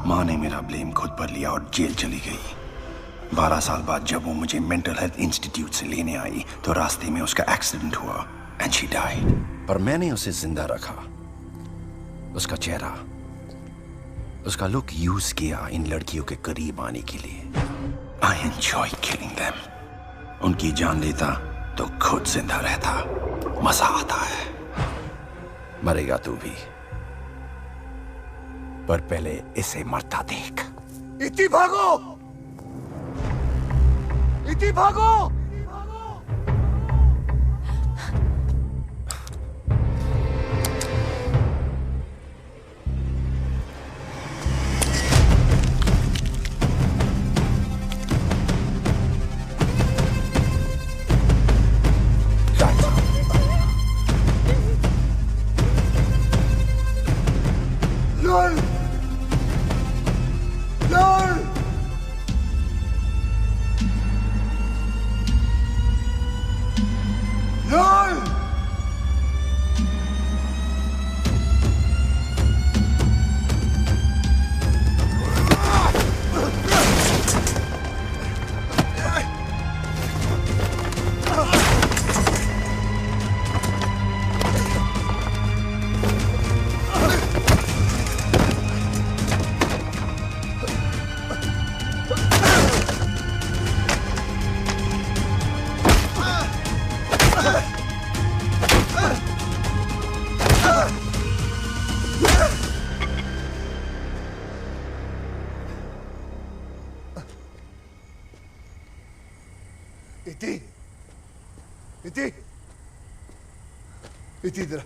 माँ ने मेरा ब्लेम खुद पर लिया और जेल चली गई। 12 साल बाद जब वो मुझे मेंटल हेल्थ इंस्टीट्यूट से लेने आई तो रास्ते में उसका एक्सीडेंट हुआ एंड शी डाइड। पर मैंने उसे जिंदा रखा। उसका चेहरा, उसका लुक यूज किया इन लड़कियों के करीब आने के लिए। I enjoy killing them. उनकी जान लेता तो खुद जिंदा रहता। मजा आता है। मरेगा तू भी, पर पहले इसे मरता देख। इति भागो! इति भागो! इति, इति, इति इधर।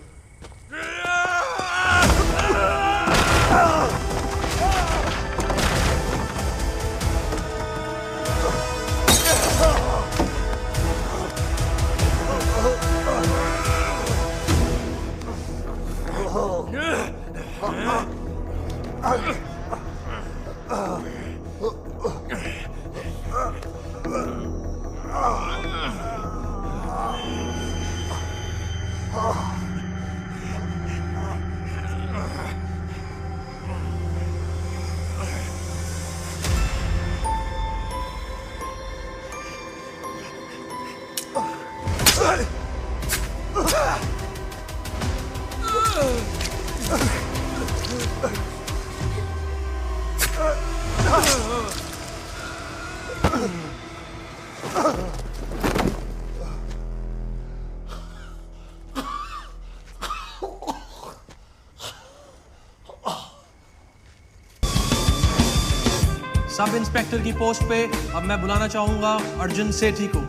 सब इंस्पेक्टर की पोस्ट पे अब मैं बुलाना चाहूंगा अर्जुन सेठी को।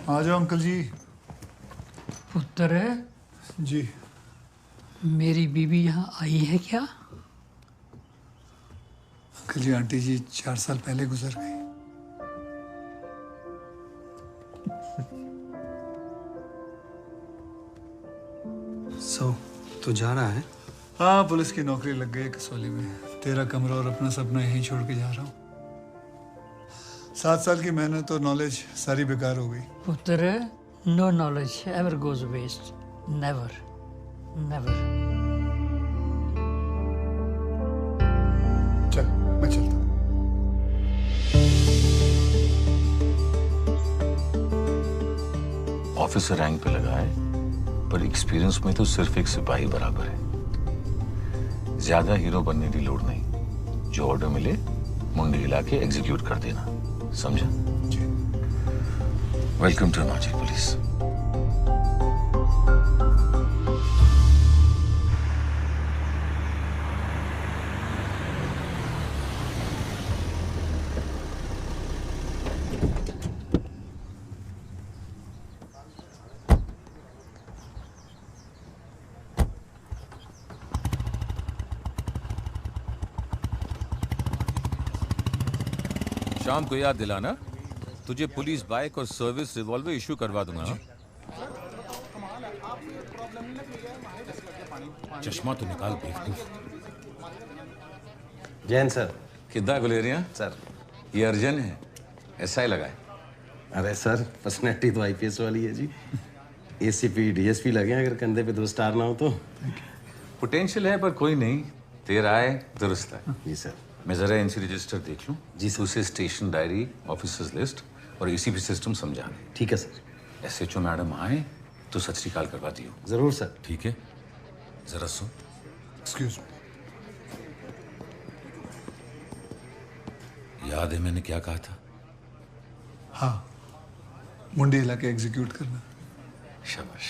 आ जाओ अंकल जी। पुत्र है जी। मेरी बीवी यहाँ आई है क्या? अंकल जी, आंटी जी 4 साल पहले गुजर गई। तो जा रहा है? हाँ, पुलिस की नौकरी लग गई कसौली में। तेरा कमरा और अपना सपना यहीं छोड़ के जा रहा हूँ। 7 साल की मेहनत और नॉलेज सारी बेकार हो गई। पुत्र, no knowledge ever goes waste, never never. चल, मैं चलता हूँ। ऑफिसर रैंक पे लगा है, पर एक्सपीरियंस में तो सिर्फ एक सिपाही बराबर है। ज्यादा हीरो बनने की लोड़ नहीं। जो ऑर्डर मिले मुंडी हिला के एग्जीक्यूट कर देना, समझा? Welcome to Himachal police. शाम को याद दिलाना, तुझे पुलिस बाइक और सर्विस रिवॉल्वर इशू करवा दूंगा। चश्मा तो निकाल बेवकूफ। जैन सर। कितना गुलेरिया सर। ये अर्जन है, ऐसा ही लगा है। अरे सर, पर्सनैलिटी तो आईपीएस वाली है जी। एसीपी डीएसपी लगे हैं, अगर कंधे पे 2 स्टार ना हो तो। पोटेंशियल है पर कोई नहीं, तेरा है दुरुस्त है। जी सर। मैं जरा एनसी रजिस्टर देख लूं। जी सर। उसे स्टेशन डायरी, ऑफिसर्स लिस्ट और एसीपी सिस्टम समझा। ठीक है सर। एसएचओ मैडम आए तो सत श्री अकाल करवा दियो। जरूर सर। ठीक है, जरा सुन। Excuse me. याद है मैंने क्या कहा था? हाँ, मुंडी हिला के एग्जीक्यूट करना। शाबाश।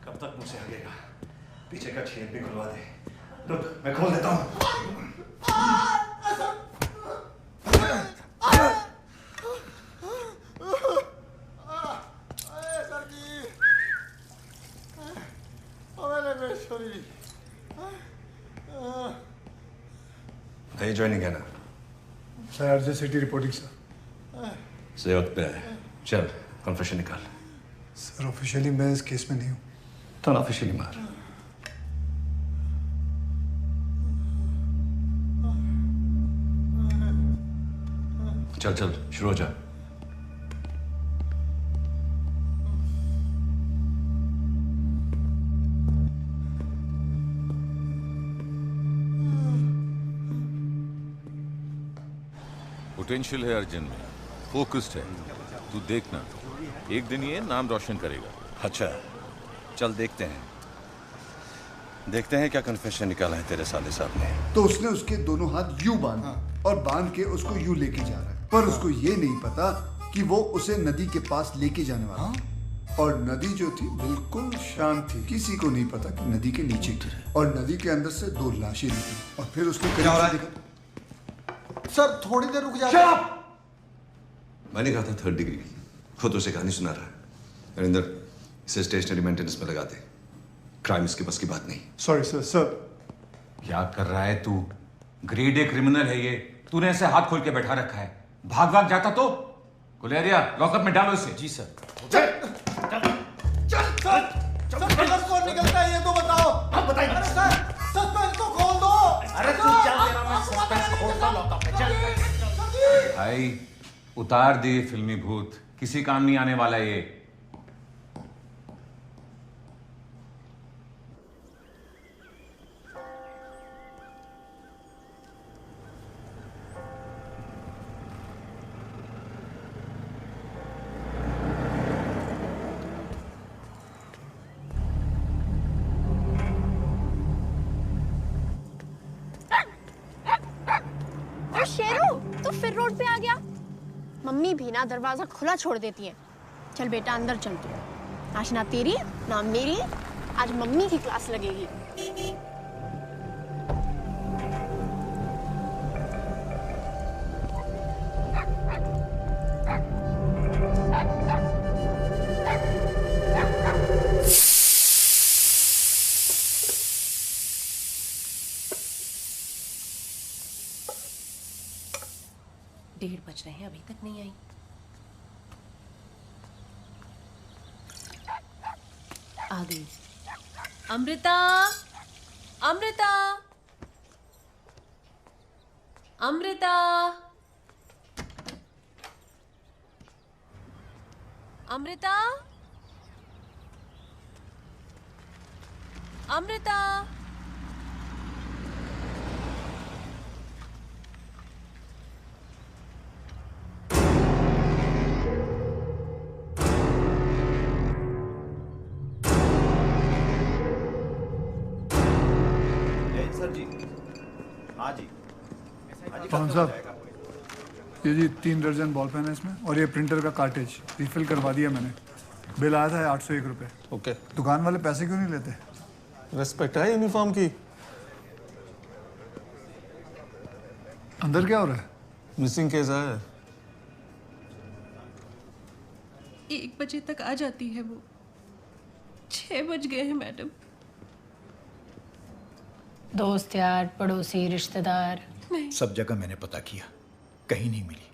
कब तक मुझसे हगेगा? पीछे का छेद भी खुलवा दे। रुक, मैं खोल देता हूँ। नहीं ज्वाइनिंग है ना? Sir urgent city reporting sir. से वक्त पे है। चल कन्फेशन निकाल। सर ऑफिशियली मैं इस केस में नहीं हूँ। तो अनऑफिशियली मार। चल चल शुरू हो जा। पोटेंशियल है अर्जुन में, फोकस्ड है। तू देखना, एक दिन ये नाम रोशन करेगा। अच्छा, चल देखते हैं। देखते हैं क्या कन्फेशन निकाला है तेरे साले साहब ने। तो उसने उसके दोनों हाथ यूं बांधे और बांध के उसको यूं लेके जा रहा है, पर उसको ये नहीं पता कि वो उसे नदी के पास लेके जाने वाला है। और नदी जो थी बिल्कुल शांत थी, किसी को नहीं पता कि नदी के नीचे की है। और नदी के अंदर से 2 लाशें निकली और फिर उसने क्या हो रहा है? देखा। सर थोड़ी देर रुक जाओ। मैंने कहा था 3rd डिग्री। खुद उसे कहानी सुना रहा है। नरेंद्र, इसे स्टेशनरी मेंटेनेंस में लगा दे। क्राइम इसके बस की बात नहीं। Sorry sir. सर क्या कर रहा है तू? ग्रेड ए क्रिमिनल है ये। तूने ऐसे हाथ खोल के बैठा रखा है। भाग जाता तो गुलेरिया लॉकअप में डालो इसे। जी सर। चल कलर कौन निकलता है ये तो बताओ। आप बताइए। अरे सर सस्पेंस तो खोल दो। अरे तू चल, तेरा मैं सस्पेंस खोलता लॉकअप में। चल भाई उतार दे फिल्मी भूत, किसी काम नहीं आने वाला ये। शेरू, तू फिर रोड पे आ गया। मम्मी भी ना दरवाजा खुला छोड़ देती है। चल बेटा अंदर चल तू। आज ना तेरी ना मेरी, आज मम्मी की क्लास लगेगी। डेढ़ बज रहे हैं, अभी तक नहीं आई। आ गई। अमृता, अमृता, अमृता, अमृता, अमृता। सर जी। हाँ जी। पवन साहब, ये जी 3 दर्जन बॉल पेन है इसमें, और ये प्रिंटर का कार्टेज रिफिल करवा दिया मैंने। बिल आया था 801 रुपये। ओके। दुकान वाले पैसे क्यों नहीं लेते? रेस्पेक्ट है यूनिफॉर्म की। अंदर क्या हो रहा है? मिसिंग केस है। 1 बजे तक आ जाती है वो। 6 बज गए हैं मैडम। दोस्त यार, पड़ोसी, रिश्तेदार? नहीं। सब जगह मैंने पता किया, कहीं नहीं मिली।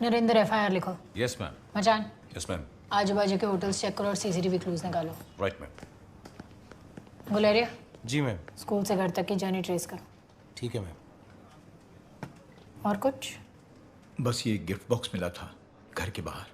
नरेंद्र FIR लिखो। Yes ma'am. Machan, yes ma'am. आजू बाजू के होटल्स चेक करो और CCTV क्लूज निकालो। Right ma'am. गुलेरिया, जी मैम। स्कूल से घर तक की जर्नी ट्रेस करो। ठीक है मैम। और कुछ? बस ये गिफ्ट बॉक्स मिला था घर के बाहर।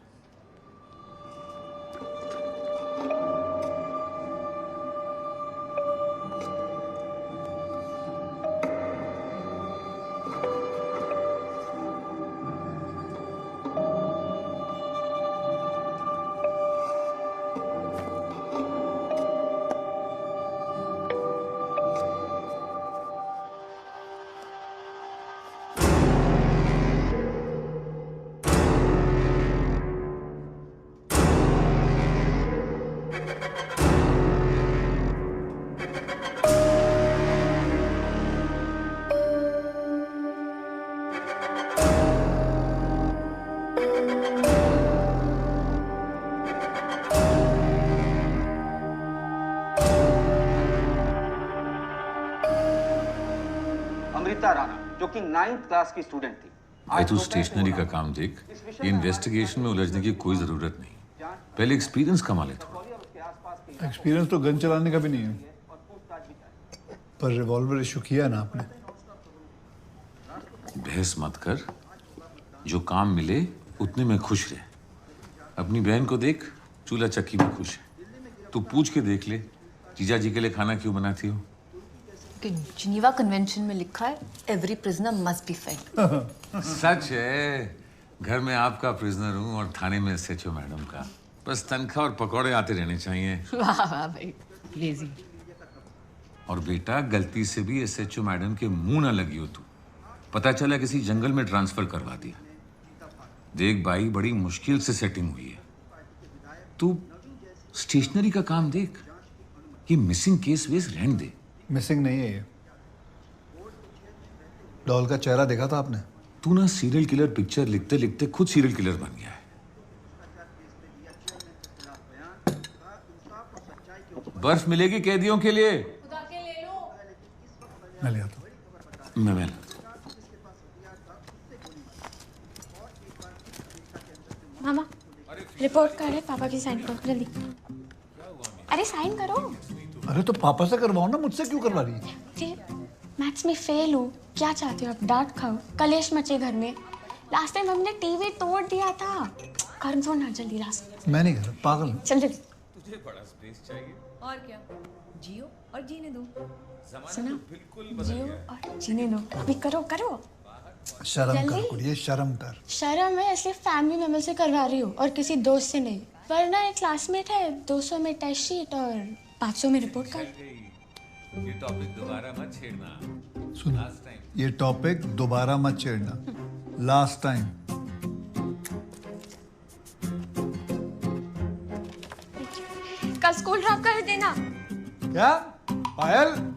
अमृता राणा, जो कि 9th क्लास की स्टूडेंट थी। भाई तू स्टेशनरी का काम देख, ये इन्वेस्टिगेशन में उलझने की कोई जरूरत नहीं। पहले एक्सपीरियंस कमा ले थोड़ा। एक्सपीरियंस तो गन चलाने का भी नहीं है, पर रिवॉल्वर इशू किया ना आपने। बहस मत कर, जो काम मिले उतने में खुश रहे। अपनी बहन को देख, चूल्हा चक्की में खुश है। तू पूछ के देख ले, जीजा जी के लिए खाना क्यों बनाती हो? जिनीवा कन्वेंशन में लिखा है every prisoner must be fed. सच है, घर में आपका प्रिजनर हूँ और थाने में SHO मैडम का। बस तनख्वाह और पकौड़े आते रहने चाहिए। वाह वाह भाई, लेजी। और बेटा, गलती से भी SHO मैडम के मुंह ना लगी हो तू। पता चला किसी जंगल में ट्रांसफर करवा दिया। देख भाई, बड़ी मुश्किल से सेटिंग हुई है। तू स्टेशनरी का काम देख, ये मिसिंग केस वेस रहने दे। मिसिंग नहीं है ये। डॉल का चेहरा देखा था आपने? तू ना सीरियल किलर पिक्चर लिखते लिखते खुद सीरियल किलर बन गया है। बर्फ मिलेगी कैदियों के लिए? मैं ले आता हूं। मैं मामा, रिपोर्ट कार्ड है, पापा की साइन करो जल्दी। अरे साइन करो। अरे तो पापा से करवाओ ना, मुझसे क्यों करवा रही है? जी, मैथ्स में फेल हूँ, क्या चाहते हो आप? डांट खाओ, कलेश मचे घर में। लास्ट टाइम हमने टीवी तोड़ दिया था। कर दो ना जल्दी लास्ट। मैं नहीं कर रहा, पागल हूं। चल जल्दी। तुझे बड़ा स्पेस चाहिए। और क्या, जियो और जीने दो। सुना, जियो और जीने दो। अभी करो करो। शर्म कर कुड़िए, शर्म कर। शर्म है इसलिए फैमिली मेंबर से करवा रही हूँ और किसी दोस्त से नहीं। वरना एक क्लासमेट है, 200 में टेस्ट शीट और 500 में रिपोर्ट कार्ड। ये टॉपिक दोबारा मत छेड़ना। सुन, ये टॉपिक दोबारा मत छेड़ना। Last time. कल स्कूल ड्रॉप कर देना। क्या पायल?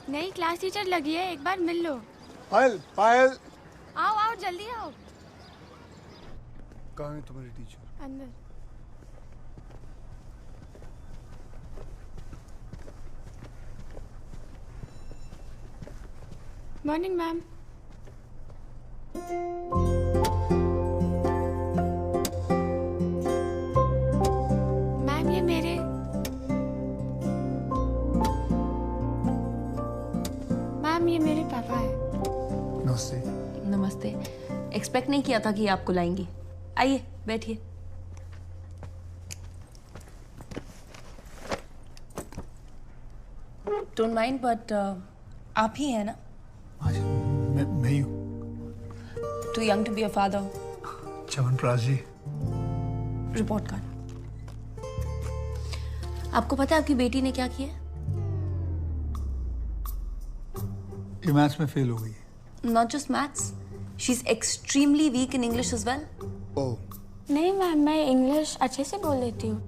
नई क्लास टीचर लगी है, एक बार मिल लो। पायल, पायल। आओ आओ जल्दी आओ। कहाँ है तुम्हारी टीचर? अंदर। Morning ma'am. मैम ये मेरे पापा है। नमस्ते। नमस्ते। एक्सपेक्ट नहीं किया था कि आपको लाएंगी। आइए बैठिए। डोंट माइंड बट आप ही हैं ना? मैं ही हूँ। Too young to be a father. Chyawanprash ji. Report card. आपको पता है आपकी बेटी ने क्या किया? ये मैथ्स में फेल हो गई। Not just maths. She's extremely weak in English as well. नहीं मैम, मैं इंग्लिश अच्छे से बोल लेती हूँ।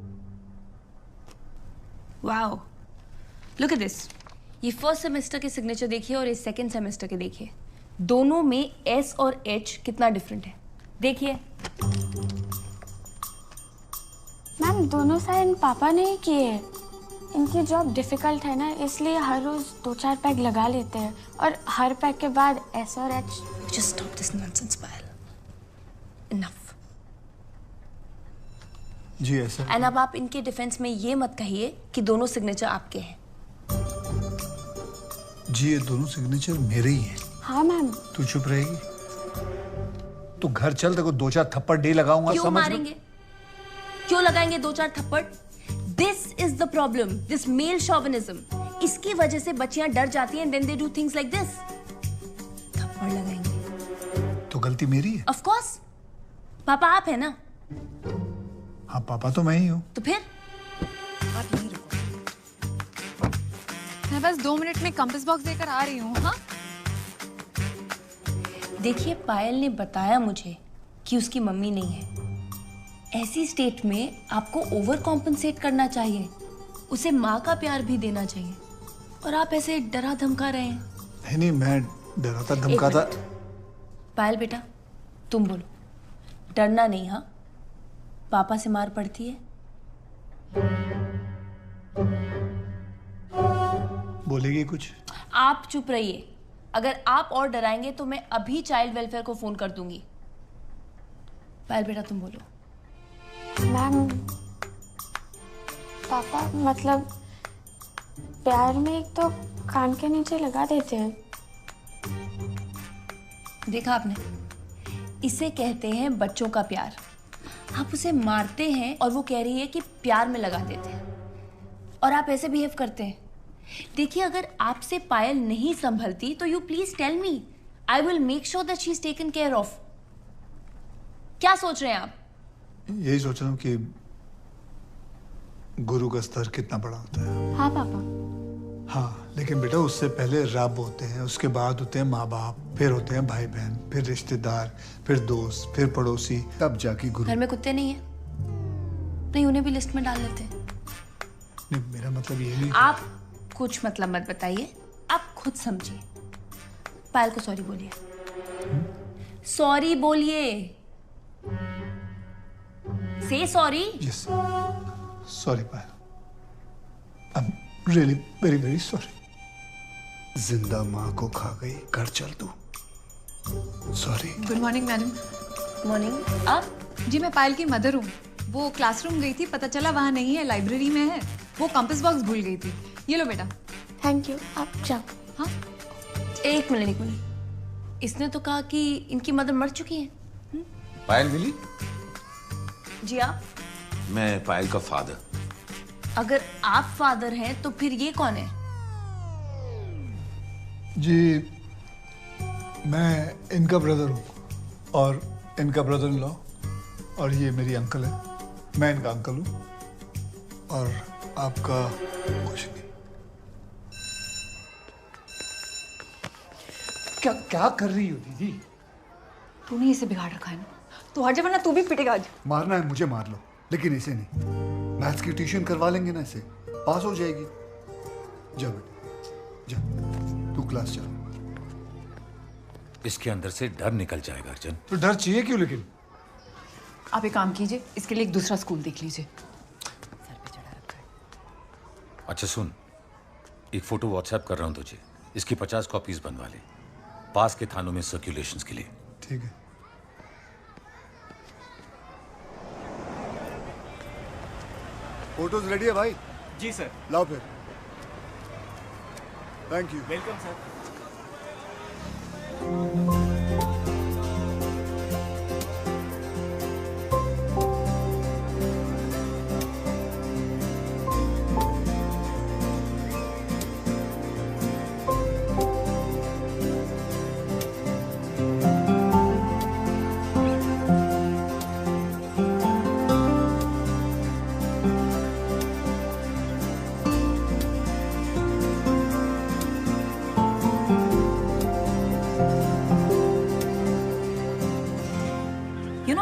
Wow, look at this. ये फर्स्ट सेमेस्टर के सिग्नेचर देखिए और ये सेकंड सेमेस्टर के देखिए, दोनों में एस और एच कितना डिफरेंट है, देखिए। मैम दोनों साइन पापा ने ही किए। इनकी जॉब डिफिकल्ट है ना, इसलिए हर रोज 2-4 पैक लगा लेते हैं और हर पैक के बाद एस और H. Just stop this nonsense Payal, enough. जी ऐसा। एंड अब आप इनके डिफेंस में ये मत कहिए कि दोनों सिग्नेचर आपके हैं। जी ये दोनों सिग्नेचर मेरे ही हैं। हाँ मैम। तू चुप रहेगी? तू घर चल, तेरे को 2-4 थप्पड़ दे लगाऊंगा। क्यों मारेंगे? क्यों लगाएंगे 2-4 थप्पड़? This is the problem, this male chauvinism. इसकी वजह से बच्चियां डर जाती हैं, then they do things like this. थप्पड़ लगाएंगे तो गलती मेरी है? Of course. पापा आप है ना? हाँ पापा तो मैं ही हूँ। तो फिर आप यहीं रुको, मैं बस 2 मिनट में कंपास बॉक्स लेकर आ रही हूँ। हाँ देखिए, पायल ने बताया मुझे कि उसकी मम्मी नहीं है। ऐसी स्टेट में आपको ओवर कॉम्पनसेट करना चाहिए, उसे माँ का प्यार भी देना चाहिए, और आप ऐसे डरा धमका रहे हैं। नहीं, मैं डराता धमकाता। पायल बेटा तुम बोलो, डरना नहीं। हाँ, पापा से मार पड़ती है? बोलेगी कुछ? आप चुप रहिए, अगर आप और डराएंगे तो मैं अभी चाइल्ड वेलफेयर को फोन कर दूंगी। पायल बेटा तुम बोलो। मैम पापा मतलब प्यार में एक तो कान के नीचे लगा देते हैं। देखा आपने, इसे कहते हैं बच्चों का प्यार। आप उसे मारते हैं और वो कह रही है कि प्यार में लगा देते हैं, और आप ऐसे बिहेव करते हैं। देखिए, अगर आपसे पायल नहीं संभलती तो you please tell me, I will make sure that she is taken care of. क्या सोच रहे हैं आप? यही सोच रहा हूँ कि गुरु का स्तर कितना बड़ा होता है। हाँ पापा। हाँ, लेकिन बेटा उससे पहले रब होते हैं, उसके बाद होते हैं माँ बाप, फिर होते हैं भाई बहन, फिर रिश्तेदार, फिर दोस्त, फिर पड़ोसी, तब जाके गुरु। घर में कुत्ते नहीं है? नहीं, उन्हें भी लिस्ट में डाल लेते हैं। नहीं, मेरा मतलब ये नहीं। आप कुछ मतलब मत बताइए, आप खुद समझिए। पायल को सॉरी बोलिए। सॉरी बोलिए। Say sorry. Yes. Sorry, Payal. I'm really very very sorry. जिंदा माँ को खा गई, घर चल तू। Sorry. Good morning madam. Morning. आप? जी मैं पायल की मदर हूँ। वो क्लासरूम गई थी, पता चला वहाँ नहीं है, लाइब्रेरी में है। वो कंपास बॉक्स भूल गई थी। ये लो बेटा। थैंक यू, आप जाओ। हाँ, एक मिनट। इसने तो कहा कि इनकी मदर मर चुकी है। पायल मिली? जी आप? मैं पायल का फादर। अगर आप फादर हैं तो फिर ये कौन है? जी मैं इनका ब्रदर हूँ और इनका ब्रदर इन लॉ, और ये मेरी अंकल है। मैं इनका अंकल हूँ और आपका कुछ नहीं। क्या कर रही हो दीदी? तूने इसे बिगाड़ रखा है ना, तो हर जगह ना तू भी पिटेगा आज। मारना है मुझे मार लो, लेकिन इसे नहीं। मैथ्स की ट्यूशन करवा लेंगे ना, इसे पास हो जाएगी। जा बेटा जा, तू क्लास चल। इसके अंदर से डर निकल जाएगा अर्जुन। तो डर चाहिए क्यों? लेकिन आप एक काम कीजिए, इसके लिए एक दूसरा स्कूल देख लीजिए। अच्छा सुन, एक फोटो व्हाट्सएप कर रहा हूँ तुझे, इसकी 50 कॉपीज बनवा ले, पास के थानों में सर्कुलेशंस के लिए। ठीक है। फोटोज रेडी है भाई? जी सर। लाओ फिर। Thank you. Welcome sir.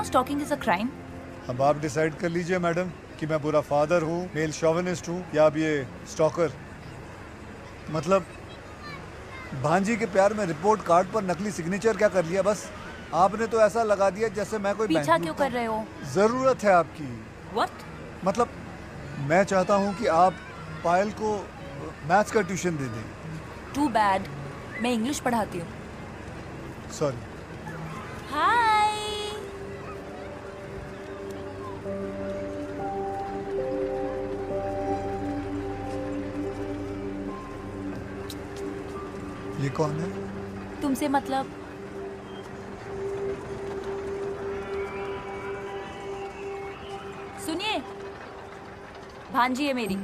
Stalking is a crime. अब आप डिसाइड कर लीजिए मैडम, कि मैं बुरा फादर हूँ, मेल शॉविनिस्ट हूँ या अब ये स्टॉकर। मतलब भांजी के प्यार में रिपोर्ट कार्ड पर नकली सिग्नेचर क्या कर लिया बस। आपने तो ऐसा लगा दिया जैसे मैं कोई पीछा क्यों कर रहे हो? जरूरत है आपकी। What? मतलब मैं चाहता हूँ कि आप पायल को मैथ्स का ट्यूशन दे दें। Too bad. मैं इंग्लिश पढ़ाती हूँ। सॉरी। हाय। ये कौन है? तुमसे मतलब? सुनिए, भांजी है मेरी।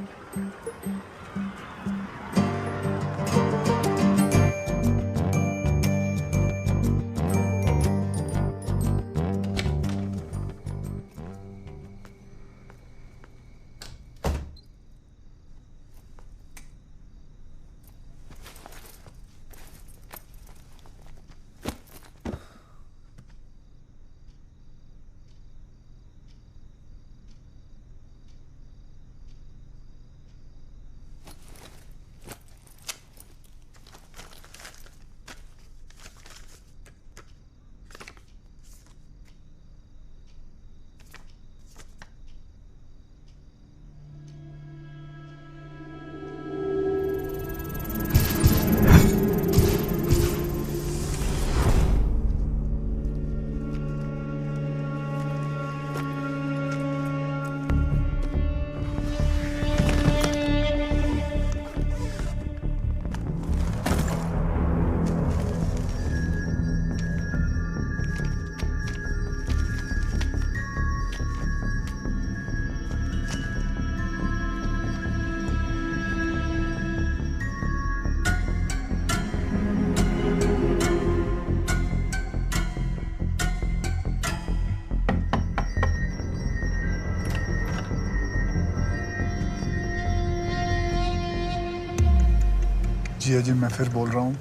जी अजय, मैं फिर बोल रहा हूँ,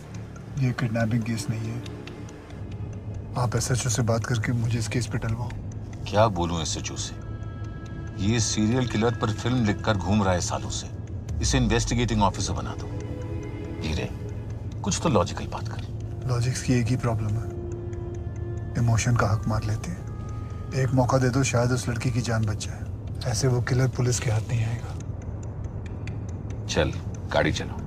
ये किडनैपिंग केस नहीं है। आप एसएचओ से बात करके मुझे इस केस पे टलवाओ। क्या बोलूं एसएचओ से? ये सीरियल किलर पर फिल्म लिखकर घूम रहा है सालों से। इसे इन्वेस्टिगेटिंग ऑफिसर बना दो। हीरे, कुछ तो लॉजिकल बात कर। लॉजिक्स की एक ही प्रॉब्लम है, इमोशन का हक मार लेते हैं। एक मौका दे दो, शायद उस लड़की की जान बच जाए। ऐसे वो किलर पुलिस के हाथ नहीं आएगा। चल, गाड़ी चलो।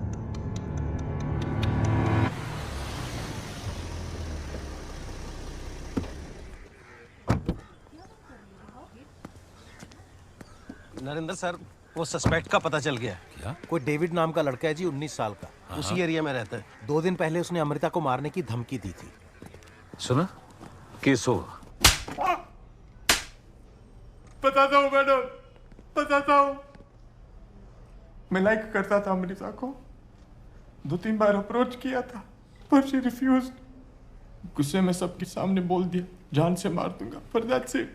नरेंद्र सर, वो सस्पेक्ट का पता चल गया। क्या? कोई डेविड नाम का लड़का है जी, 19 साल का। उसी एरिया में रहता है। 2 दिन पहले उसने अमृता को मारने की धमकी दी थी। सुना? केस होगा। बताता हूँ मैडम, बताता हूँ। मैं लाइक करता था अमृता को। 2-3 बार अप्रोच किया था, पर शी रिफ्यूज। गुस्से में सबके सामने बोल दिया, जान से मार दूंगा। पर दैट्स इट।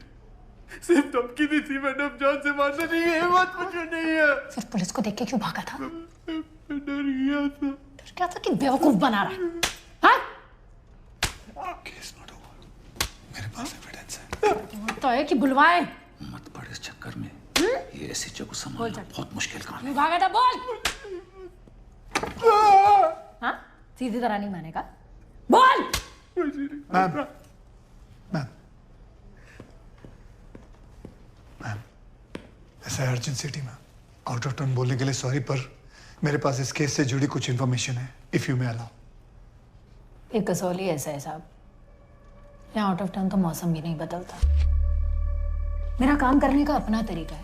सिर्फ धमकी दी थी मैडम, जान से मारने नहीं है। हिम्मत मुझे नहीं है। फिर पुलिस को देख के क्यों भागा था? मैं डर गया था। डर गया था कि बेवकूफ बना रहा है? हाँ? Case not over. मेरे पास एविडेंस है। तो है कि बुलवाएं? मत पड़ इस चक्कर में। ये एसएचओ को संभालना बहुत मुश्किल काम है। क्यों भागा था? बोल। हाँ? सीधी तरह नहीं मानेगा। बोल। मैम, ऐसा अर्जेंट सिटी में आउट ऑफ टर्न बोलने के लिए सॉरी, पर मेरे पास इस केस से जुड़ी कुछ इन्फॉर्मेशन है, इफ यू मे अलाउ। एक कसौली ऐसा है साहब, यहाँ आउट ऑफ टर्न तो मौसम भी नहीं बदलता। मेरा काम करने का अपना तरीका है,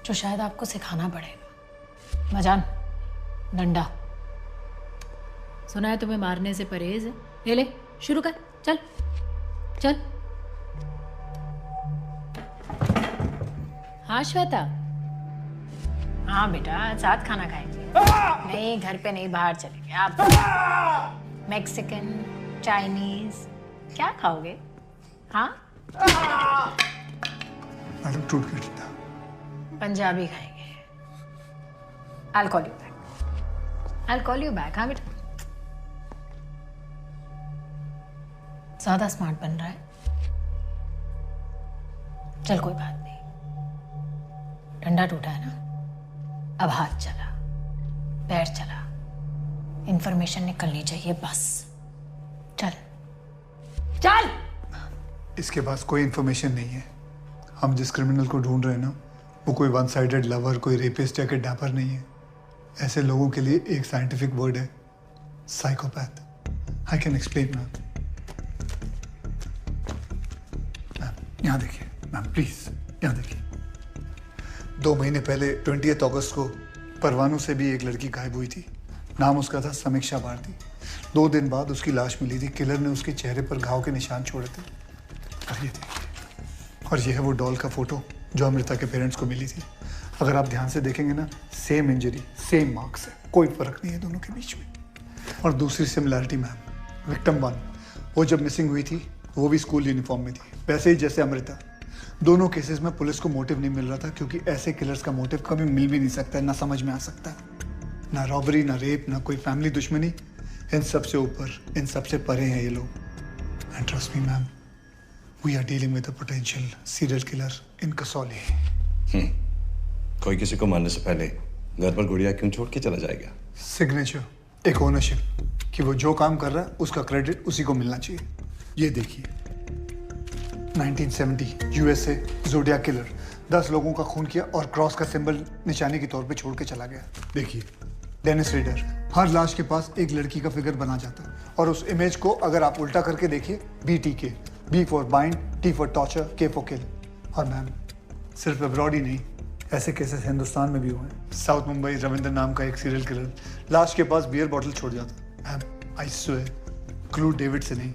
जो शायद आपको सिखाना पड़ेगा। मजान, डंडा सुना है तुम्हें मारने से परहेज है? ले ले, शुरू कर। चल चल। हाँ श्वेता। हाँ बेटा, साथ खाना खाएंगे। नहीं, घर पे नहीं, बाहर चलेंगे। आप मैक्सिकन, चाइनीज क्या खाओगे? हाँ, टूट गया था। पंजाबी खाएंगे। I'll call you back. I'll call you back. हाँ बेटा। ज्यादा स्मार्ट बन रहा है। चल कोई बात नहीं, डंडा टूटा है ना, अब हाथ चला, पैर चला, इंफॉर्मेशन निकलनी चाहिए बस। चल चल। इसके पास कोई इंफॉर्मेशन नहीं है। हम जिस क्रिमिनल को ढूंढ रहे हैं ना, वो कोई वन साइडेड लवर, कोई रेपिस्ट या किडनैपर नहीं है। ऐसे लोगों के लिए एक साइंटिफिक वर्ड है, psychopath. I can explain ma'am. यहाँ देखिए मैम, प्लीज यहाँ देखिए। 2 महीने पहले 20 अगस्त को परवाणु से भी एक लड़की गायब हुई थी। नाम उसका था समीक्षा भारती। 2 दिन बाद उसकी लाश मिली थी। किलर ने उसके चेहरे पर घाव के निशान छोड़े थे। और ये देखिए, और ये है वो डॉल का फोटो जो अमृता के पेरेंट्स को मिली थी। अगर आप ध्यान से देखेंगे ना, सेम इंजरी, सेम मार्क्स है, कोई फर्क नहीं है दोनों के बीच में। और दूसरी सिमिलैरिटी मैम, विक्टिम 1, वो जब मिसिंग हुई थी वो भी स्कूल यूनिफॉर्म में थी, वैसे ही जैसे अमृता। दोनों केसेस में पुलिस को मोटिव नहीं मिल रहा था, क्योंकि ऐसे किलर्स का मोटिव कभी मिल भी नहीं सकता है, ना समझ में आ सकता है। ना रॉबरी, ना रेप, ना कोई फैमिली दुश्मनी। इन सब से ऊपर, इन सब से परे हैं ये लोग। And trust me ma'am, we are dealing with a potential serial killer in Kasauli. कोई किसी को मारने से पहले घर पर गुड़िया क्यों छोड़ के चला जाएगा? सिग्नेचर, एक ओनरशिप, कि वो जो काम कर रहा है उसका क्रेडिट उसी को मिलना चाहिए। ये देखिए, 1970 यूएसए ज़ोडिया किलर 10 लोगों का खून किया और क्रॉस का सिंबल निशानी के तौर पे छोड़ के चला गया। देखिए, डेनिस रीडर, हर लाश के पास एक लड़की का फिगर बना जाता है, और उस इमेज को अगर आप उल्टा करके देखिए, BTK, B for bind, T for torture, K for kill. और मैम, सिर्फ अब्रॉड ही नहीं, ऐसे केसेस हिंदुस्तान में भी हुए हैं। साउथ मुंबई रविंद्र नाम का एक सीरियल किलर लाश के पास बियर बॉटल छोड़ जाता। Ma'am, I swear, clue David से नहीं,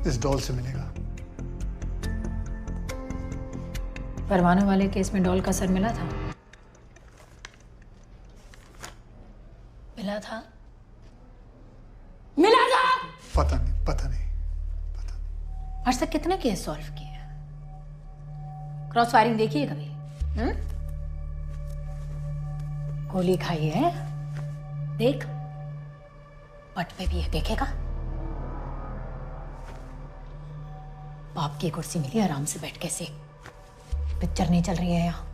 इस डॉल से मिलेगा। परवाणु वाले केस में डॉल का सर मिला था? मिला था? मिला था? पता नहीं, पता नहीं। आज तक कितने केस सॉल्व किए? क्रॉस फायरिंग देखी है कभी? गोली खाई है? देख, पट पे भी है, देखेगा? बाप की कुर्सी मिली, आराम से बैठ के सेक। पिक्चर नहीं चल रही है यहाँ।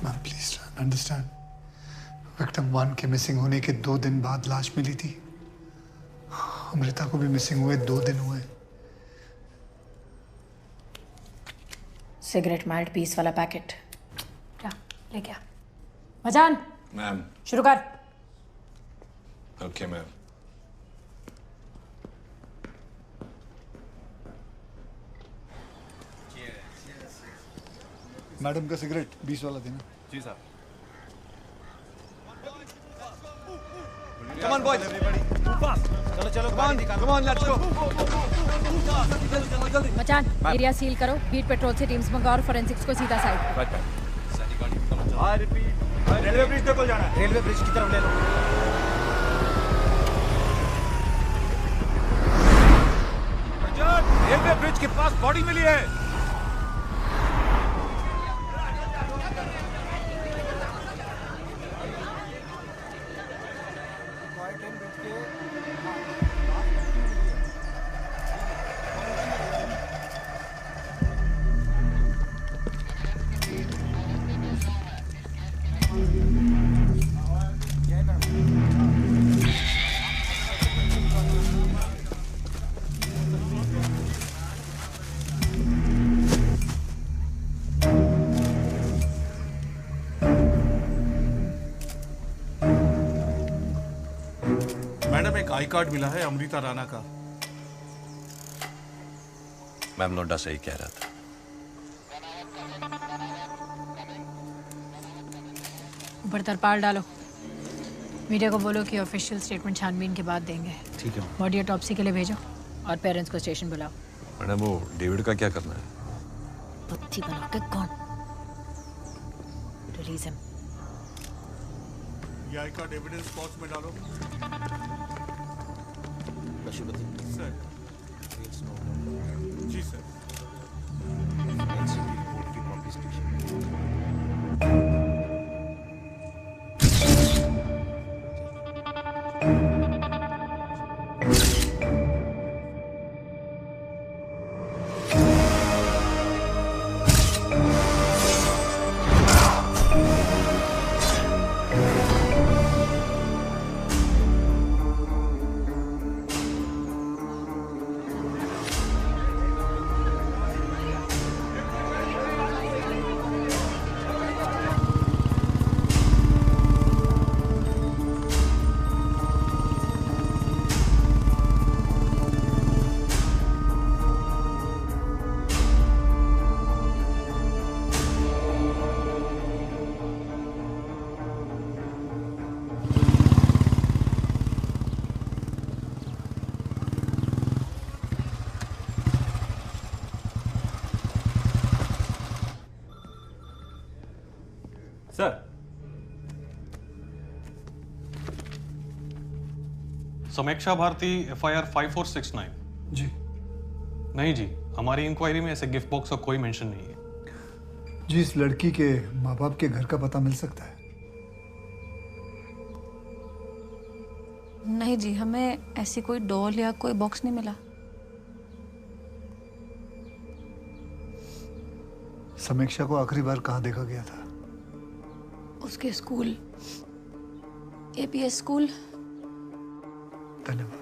मैम प्लीज अंडरस्टैंड, विक्टिम 1 के मिसिंग होने के 2 दिन बाद लाश मिली थी। अमृता को भी मिसिंग हुए 2 दिन हुए। सिगरेट माइल्ड पीस वाला पैकेट क्या ले क्या? मजान, मैम शुरू कर। Okay ma'am. मैडम का सिगरेट 20 वाला देना। जी साहब। Come on, boys. चलो चलो, come on, let's go. मचान, एरिया सील करो, बीट पेट्रोल से टीम्स मंगाओ और फोरेंसिक्स को सीधा साइड। हाँ, रिपीट। रेलवे ब्रिज तक जाना है। रेलवे ब्रिज की तरफ ले लो। रेलवे ब्रिज के पास बॉडी मिली है। मैडम, एक आई कार्ड मिला है अमृता राणा का। मैम नोडा सही कह रहा था। ऊपर तरपाल डालो। मीडिया को बोलो कि ऑफिशियल स्टेटमेंट छानबीन के बाद देंगे। ठीक है। बॉडी ऑटोप्सी के लिए भेजो और पेरेंट्स को स्टेशन बुलाओ। मैडम वो डेविड का क्या करना है? पत्ती बना के कौन? Release him. ये आई कार्ड एविडेंस बॉक्स में डालो। सर। जी सर। समीक्षा भारती FIR 5469। जी नहीं जी, हमारी इंक्वायरी में ऐसे गिफ्ट बॉक्स का कोई मेंशन नहीं है। जी, इस लड़की के माँ बाप के घर का पता मिल सकता है? नहीं जी, हमें ऐसी कोई डॉल या कोई बॉक्स नहीं मिला। समीक्षा को आखिरी बार कहाँ देखा गया था? उसके स्कूल, APS स्कूल। धन्यवाद।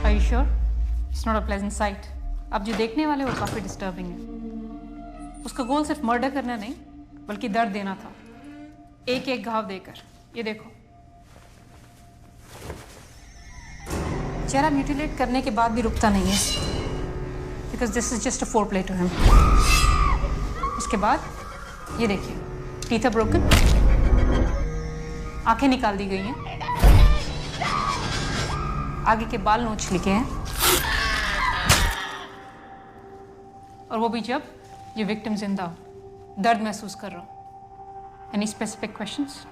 Are you sure? It's not a pleasant sight. अब जो देखने वाले वो काफी डिस्टर्बिंग है। उसका गोल सिर्फ मर्डर करना नहीं, बल्कि दर्द देना था, एक एक घाव देकर। ये देखो, चेहरा म्यूटिलेट करने के बाद भी रुकता नहीं है, because this is just a foreplay to him. उसके बाद ये देखिए, टीथ आर ब्रोकन, आंखें निकाल दी गई हैं, आगे के बाल नोच लिखे हैं, और वो भी जब ये विक्टिम जिंदा हो, दर्द महसूस कर रहा हो। Any specific questions?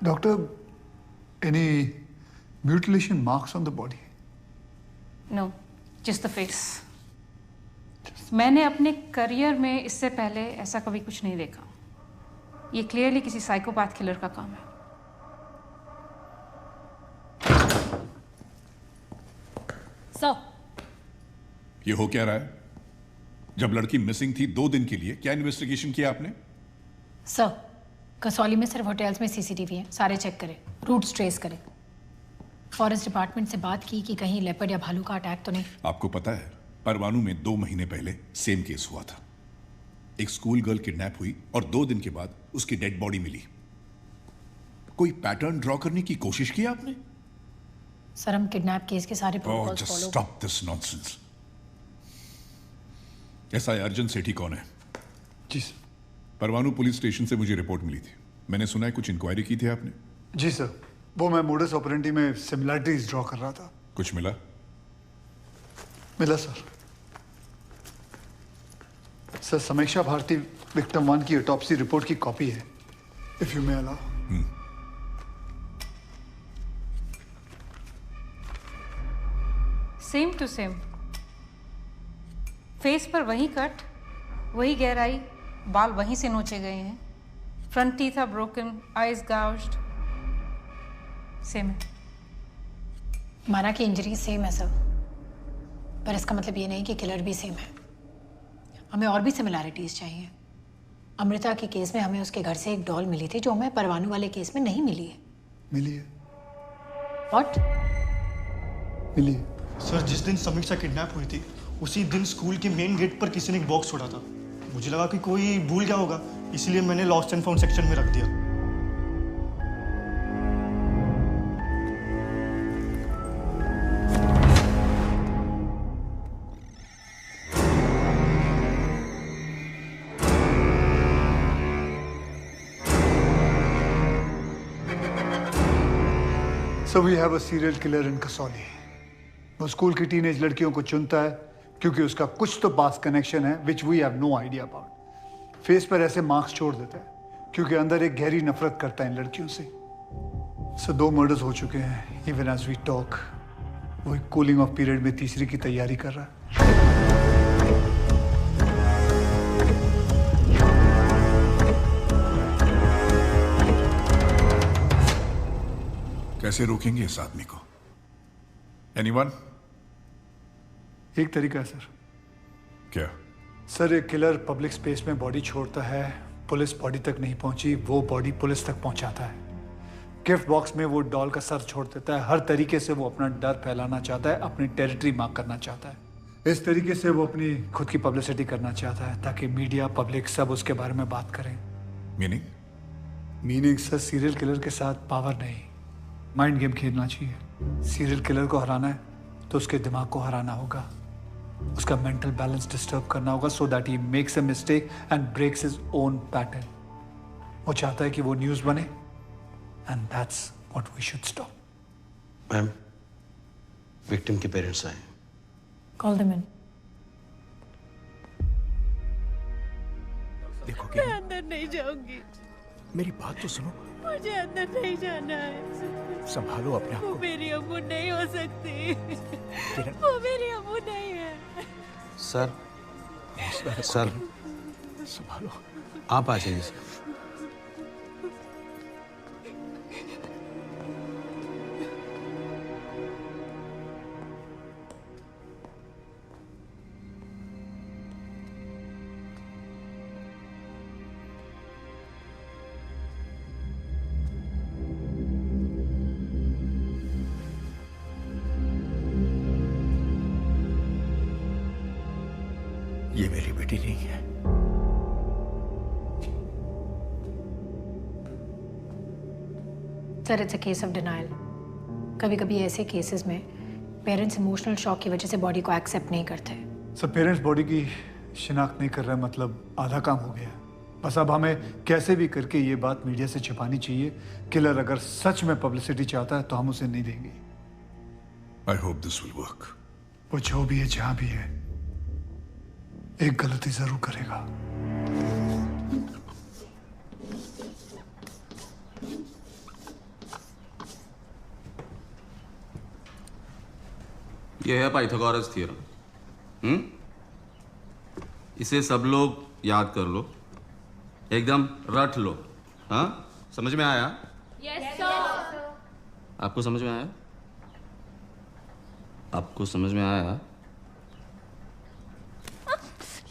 Doctor, any mutilation marks on the body? No, just the face. मैंने अपने करियर में इससे पहले ऐसा कभी कुछ नहीं देखा। ये क्लियरली किसी साइकोपैथ किलर का काम है। ये हो क्या रहा है? जब लड़की मिसिंग थी 2 दिन के लिए, क्या इन्वेस्टिगेशन किया आपने? सर, कसौली में सिर्फ होटल्स में CCTV है, सारे चेक करें, रूट्स ट्रेस करें। फॉरेस्ट डिपार्टमेंट से बात की कि कहीं लेपर्ड या भालू का अटैक तो नहीं। आपको पता है, परवाणु में 2 महीने पहले सेम केस हुआ था। एक स्कूल गर्ल किडनैप हुई और 2 दिन के बाद उसकी डेड बॉडी मिली। कोई पैटर्न ड्रॉ करने की कोशिश की आपने? सर, हम किडनैप केस के सारे protocols just follow. Stop this nonsense. SI Arjun Sethi कौन है? जी सर। परवाणु पुलिस स्टेशन से मुझे रिपोर्ट मिली थी। मैंने सुना है कुछ इंक्वायरी की थी आपने? जी सर, वो मैं मोडस ऑपरेंडी में सिमिलैरिटीज ड्रॉ कर रहा था। कुछ मिला? मिला सर। सर, समीक्षा भारती विक्टिम 1 की ऑटोप्सी रिपोर्ट की कॉपी है, if you may allow. Same to same, face पर वही कट, वही गहराई, बाल वहीं से नोचे गए हैं, front teeth are broken, eyes gouged, same है। माना की इंजरी सेम है सर, पर इसका मतलब ये नहीं कि किलर भी सेम है। हमें और भी सिमिलैरिटीज चाहिए। अमृता के केस में हमें उसके घर से एक डॉल मिली थी, जो हमें परवाणु वाले केस में नहीं मिली है। मिली है। व्हाट? मिली है। सर, जिस दिन समीक्षा किडनैप हुई थी, उसी दिन स्कूल के मेन गेट पर किसी ने एक बॉक्स छोड़ा था। मुझे लगा कि कोई भूल गया होगा, इसलिए मैंने लॉस्ट एंड फाउंड सेक्शन में रख दिया। So we have a serial killer in Kasauli. वो स्कूल की टीनेज लड़कियों को चुनता है क्योंकि उसका कुछ तो पास कनेक्शन है which we have no idea about। Face पर ऐसे मार्क्स छोड़ देता है क्योंकि अंदर एक गहरी नफरत करता है इन लड़कियों से। So 2 मर्डर्स हो चुके हैं। Even as we talk, वो एक कूलिंग ऑफ पीरियड में तीसरी की तैयारी कर रहा है। कैसे रोकेंगे इस आदमी को? एनीवन? एक तरीका है सर। क्या? सर, एक किलर पब्लिक स्पेस में बॉडी छोड़ता है, पुलिस बॉडी तक नहीं पहुंची, वो बॉडी पुलिस तक पहुंचाता है। गिफ्ट बॉक्स में वो डॉल का सर छोड़ देता है। हर तरीके से वो अपना डर फैलाना चाहता है, अपनी टेरिटरी मार्क करना चाहता है। इस तरीके से वो अपनी खुद की पब्लिसिटी करना चाहता है ताकि मीडिया, पब्लिक सब उसके बारे में बात करें। Meaning? Meaning sir, serial killer के साथ पावर नहीं, माइंड गेम खेलना चाहिए। सीरियल किलर को हराना है तो उसके दिमाग को हराना होगा, उसका मेंटल बैलेंस डिस्टर्ब करना होगा so that he makes a mistake and breaks his own pattern. वो चाहता है कि वो न्यूज़ बने and that's what we should stop. Ma'am, victim के पेरेंट्स आए। Call them in. देखो मैं अंदर नहीं जाऊंगी। मेरी बात तो सुनो। मुझे अंदर नहीं जाना है। संभालो अपने आप वो को। मेरी अम्मू नहीं हो सकती। वो मेरी अम्मू नहीं है। सर, सर, संभालो। आप आ जाइए सर। ये मेरी बेटी नहीं है। Sir, it's a case of denial. कभी कभी ऐसे केसेस में पेरेंट्स इमोशनल शॉक की वजह से बॉडी को एक्सेप्ट नहीं करते। सर, पेरेंट्स बॉडी की शिनाख्त नहीं कर रहे, मतलब आधा काम हो गया। बस अब हमें कैसे भी करके ये बात मीडिया से छिपानी चाहिए। किलर अगर सच में पब्लिसिटी चाहता है तो हम उसे नहीं देंगे। I hope this will work. वो जो भी है, जहां भी है, एक गलती जरूर करेगा। यह है पाइथागोरस थ्योरम। इसे सब लोग याद कर लो, एकदम रट लो। हाँ, समझ में आया? Yes sir. आपको समझ में आया? आपको समझ में आया?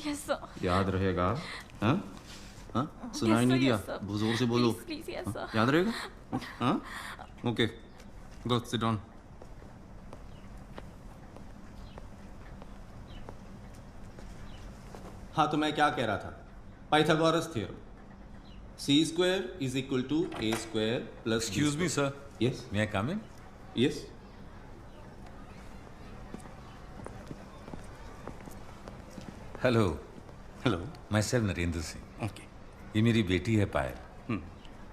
Yes sir. याद रहेगा? हाँ? हाँ? सुनाई नहीं दिया? बहुत जोर से बोलो। Please yes sir. याद रहेगा? हाँ? Okay, go sit down. हाँ, तो मैं क्या कह रहा था? Pythagoras theorem. c² is equal to a² plus Excuse me, sir. Yes. May I come in? Yes. Hello. Hello. myself Narendra Singh. Okay. ये मेरी बेटी है पायल।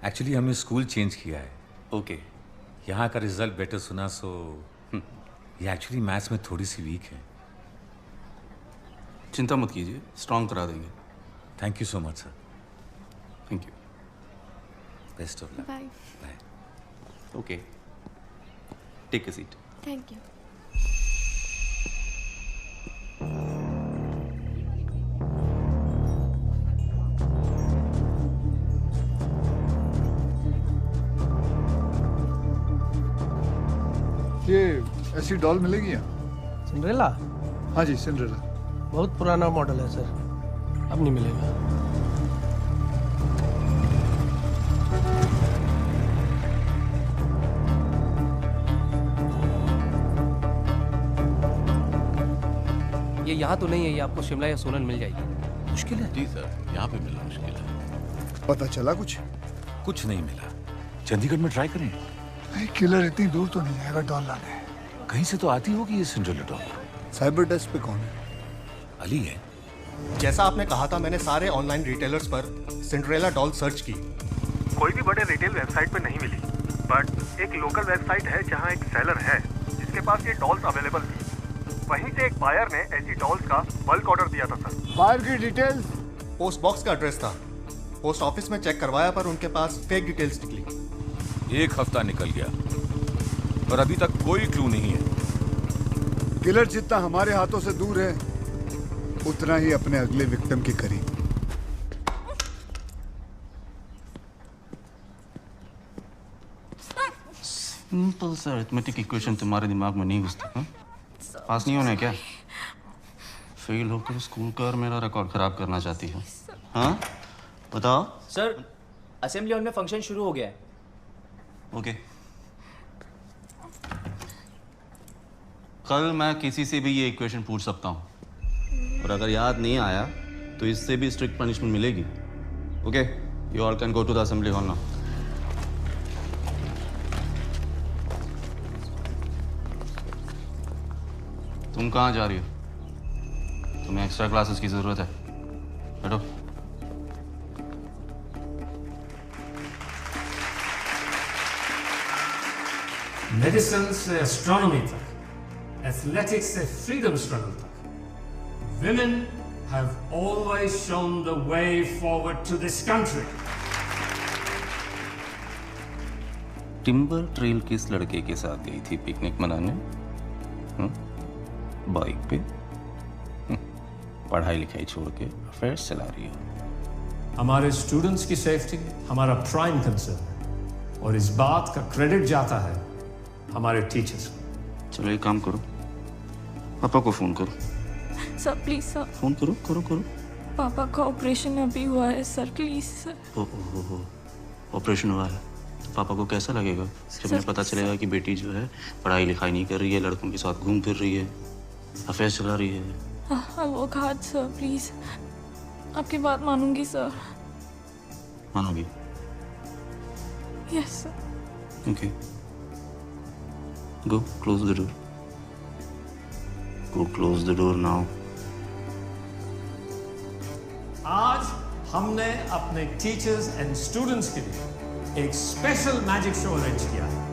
एक्चुअली हमने स्कूल चेंज किया है। ओके। यहाँ का रिजल्ट बेटर सुना, सो ये एक्चुअली मैथ्स में थोड़ी सी वीक है। चिंता मत कीजिए, स्ट्रांग करा देंगे। Thank you so much sir. Thank you. Best of luck. Bye. Bye. Okay, take a seat. Thank you. ये ऐसी डॉल मिलेगी यहाँ? सिंड्रेला? हाँ जी, सिंड्रेला। बहुत पुराना मॉडल है सर, अब नहीं मिलेगा। ये यहाँ तो नहीं है, ये आपको शिमला या सोलन मिल जाएगी। मुश्किल है? जी सर, यहाँ पे मिलना मुश्किल है। पता चला कुछ? कुछ नहीं मिला। चंडीगढ़ में ट्राई करें। नहीं, किलर इतनी दूर तो नहीं आएगा डॉल लाने। कहीं से तो आती होगी ये सिंड्रेला डॉल। साइबर डेस्क पे कौन है? अली है। जैसा आपने कहा था, मैंने सारे ऑनलाइन रिटेलर्स पर सिंड्रेला डॉल सर्च की। कोई भी बड़े रिटेल वेबसाइट पे नहीं मिली, बट एक लोकल वेबसाइट है जहां एक सेलर है जिसके पास ये डॉल्स अवेलेबल थी। वहीं से एक बायर ने ऐसी डॉल्स का बल्क ऑर्डर दिया था सर। बायर की डिटेल्स? पोस्ट बॉक्स का एड्रेस था। पोस्ट ऑफिस में चेक करवाया पर उनके पास फेक डिटेल्स निकली। एक हफ्ता निकल गया और अभी तक कोई क्लू नहीं है। किलर जितना हमारे हाथों से दूर है, उतना ही अपने अगले विक्टिम के करीब। सिंपल सा अरिथमेटिक इक्वेशन तुम्हारे दिमाग में नहीं घुसता? हाँ? पास नहीं होना है क्या? फेल होकर स्कूल का और मेरा रिकॉर्ड खराब करना चाहती हो? हाँ, बताओ। सर, असेंबली हॉल में फंक्शन शुरू हो गया है। ओके। कल मैं किसी से भी ये इक्वेशन पूछ सकता हूँ, और अगर याद नहीं आया तो इससे भी स्ट्रिक्ट पनिशमेंट मिलेगी। Okay, you all can go to the assembly hall now. तुम कहाँ जा रही हो? तुम्हें एक्स्ट्रा क्लासेस की जरूरत है। बैठो। मेडिसिन से एस्ट्रोनॉमी तक, एथलेटिक्स से फ्रीडम स्ट्रगल तक, women have always shown the way forward to this country. Timber trail किस लड़के के साथ गई थी पिकनिक मनाने? बाइक पे? पढ़ाई लिखाई छोड़ के अफेयर्स चला रही है। हमारे स्टूडेंट्स की सेफ्टी हमारा प्राइम कंसर्न है और इस बात का क्रेडिट जाता है हमारे टीचर्स को। चलो एक काम करो, पापा को फोन करो। Sir please sir. फोन करो करो करो। पापा का ऑपरेशन अभी हुआ है सर, प्लीज सर। हो ऑपरेशन हुआ है तो पापा को कैसा लगेगा जब उन्हें पता चलेगा कि बेटी जो है पढ़ाई लिखाई नहीं कर रही है, लड़कों के साथ घूम फिर रही है, अफेयर्स चला रही है? I work hard sir, please. आपकी बात मानूंगी सर। मानोगी? Yes sir. Okay, go close the door. Go close the door now. आज हमने अपने टीचर्स एंड स्टूडेंट्स के लिए एक स्पेशल मैजिक शो अरेंज किया है।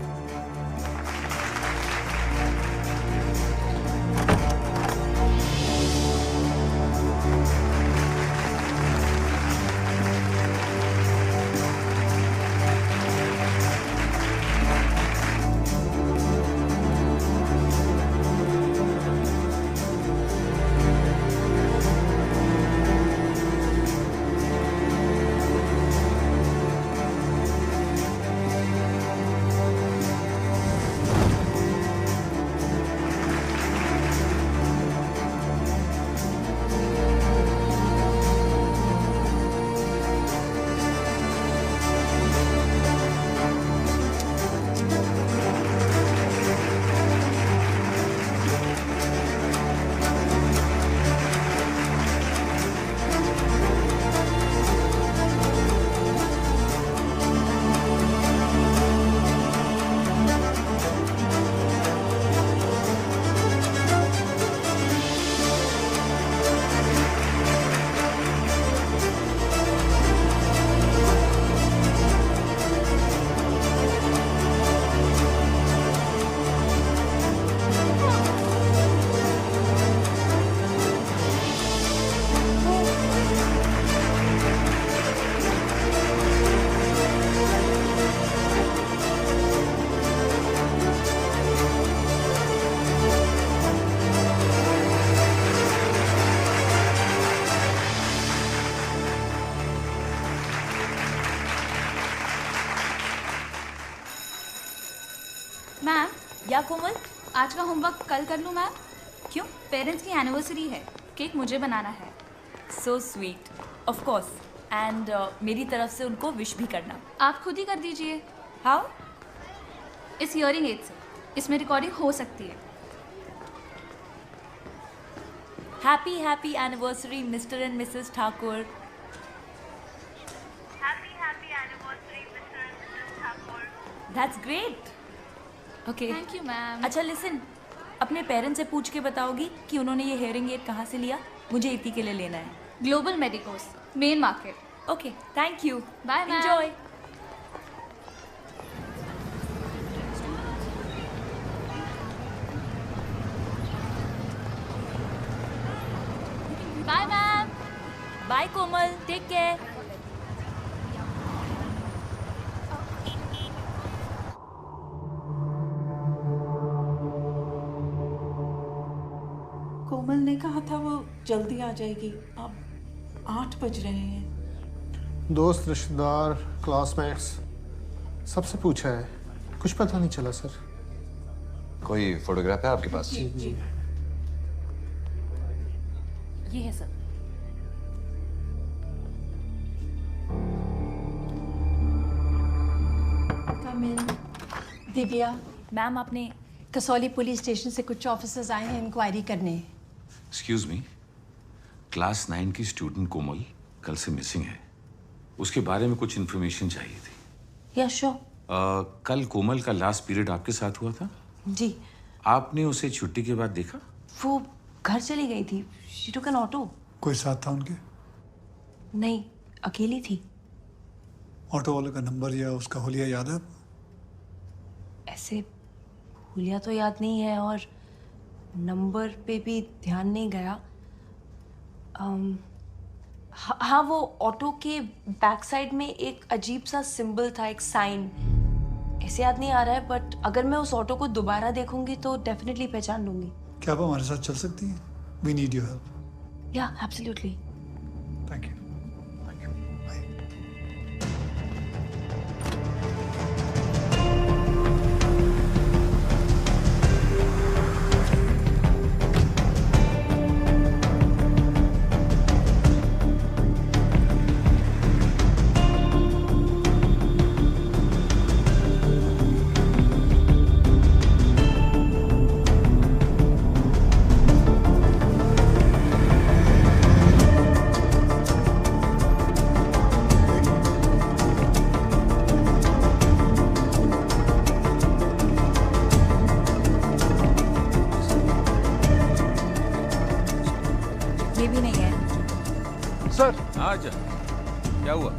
मैम, या कोमल, आज का होमवर्क कल कर लूँ मैम? क्यों? पेरेंट्स की एनिवर्सरी है, केक मुझे बनाना है। So sweet, of course. And मेरी तरफ से उनको विश भी करना। आप खुद ही कर दीजिए। हाउ? इस हियरिंग एड से, इसमें रिकॉर्डिंग हो सकती है। Happy happy anniversary mister and Mrs Thakur. Happy anniversary mister and Mrs Thakur. That's great. Okay, thank you ma'am. अच्छा लिसन, अपने पेरेंट्स से पूछ के बताओगी कि उन्होंने ये हेयरिंग एड कहाँ से लिया? मुझे इति के लिए लेना है। Global Medicos, main market. Okay, thank you. Bye ma'am. Enjoy. Bye ma'am. Bye Komal, take care. Komal ने कहा था वो जल्दी आ जाएगी। अब 8 बज रहे हैं। दोस्त, रिश्तेदार, क्लासमेट्स सबसे पूछा है, कुछ पता नहीं चला सर। कोई फोटोग्राफ है आपके पास? जी जी। ये है सर। दिव्या मैम, आपने कसौली पुलिस स्टेशन से कुछ ऑफिसर्स आए हैं इंक्वायरी करने। एक्सक्यूज मी, क्लास 9 की स्टूडेंट कोमल कल से मिसिंग है। उसके बारे में कुछ इन्फॉर्मेशन चाहिए थी। या श्योर। कल कोमल का लास्ट पीरियड आपके साथ हुआ था? जी। आपने उसे छुट्टी के बाद देखा? वो घर चली गई थी। She took an auto. कोई साथ था उनके? नहीं, अकेली थी। ऑटो वाले का नंबर या उसका हुलिया याद है? ऐसे हुलिया तो याद नहीं है और नंबर पे भी ध्यान नहीं गया। हाँ, वो ऑटो के बैक साइड में एक अजीब सा सिंबल था, एक साइन। ऐसे याद नहीं आ रहा है, बट अगर मैं उस ऑटो को दोबारा देखूंगी तो डेफिनेटली पहचान लूंगी। क्या आप हमारे साथ चल सकती हैं? We need your help. Yeah absolutely. Thank you. ये भी नहीं है। सर। आजा, क्या हुआ?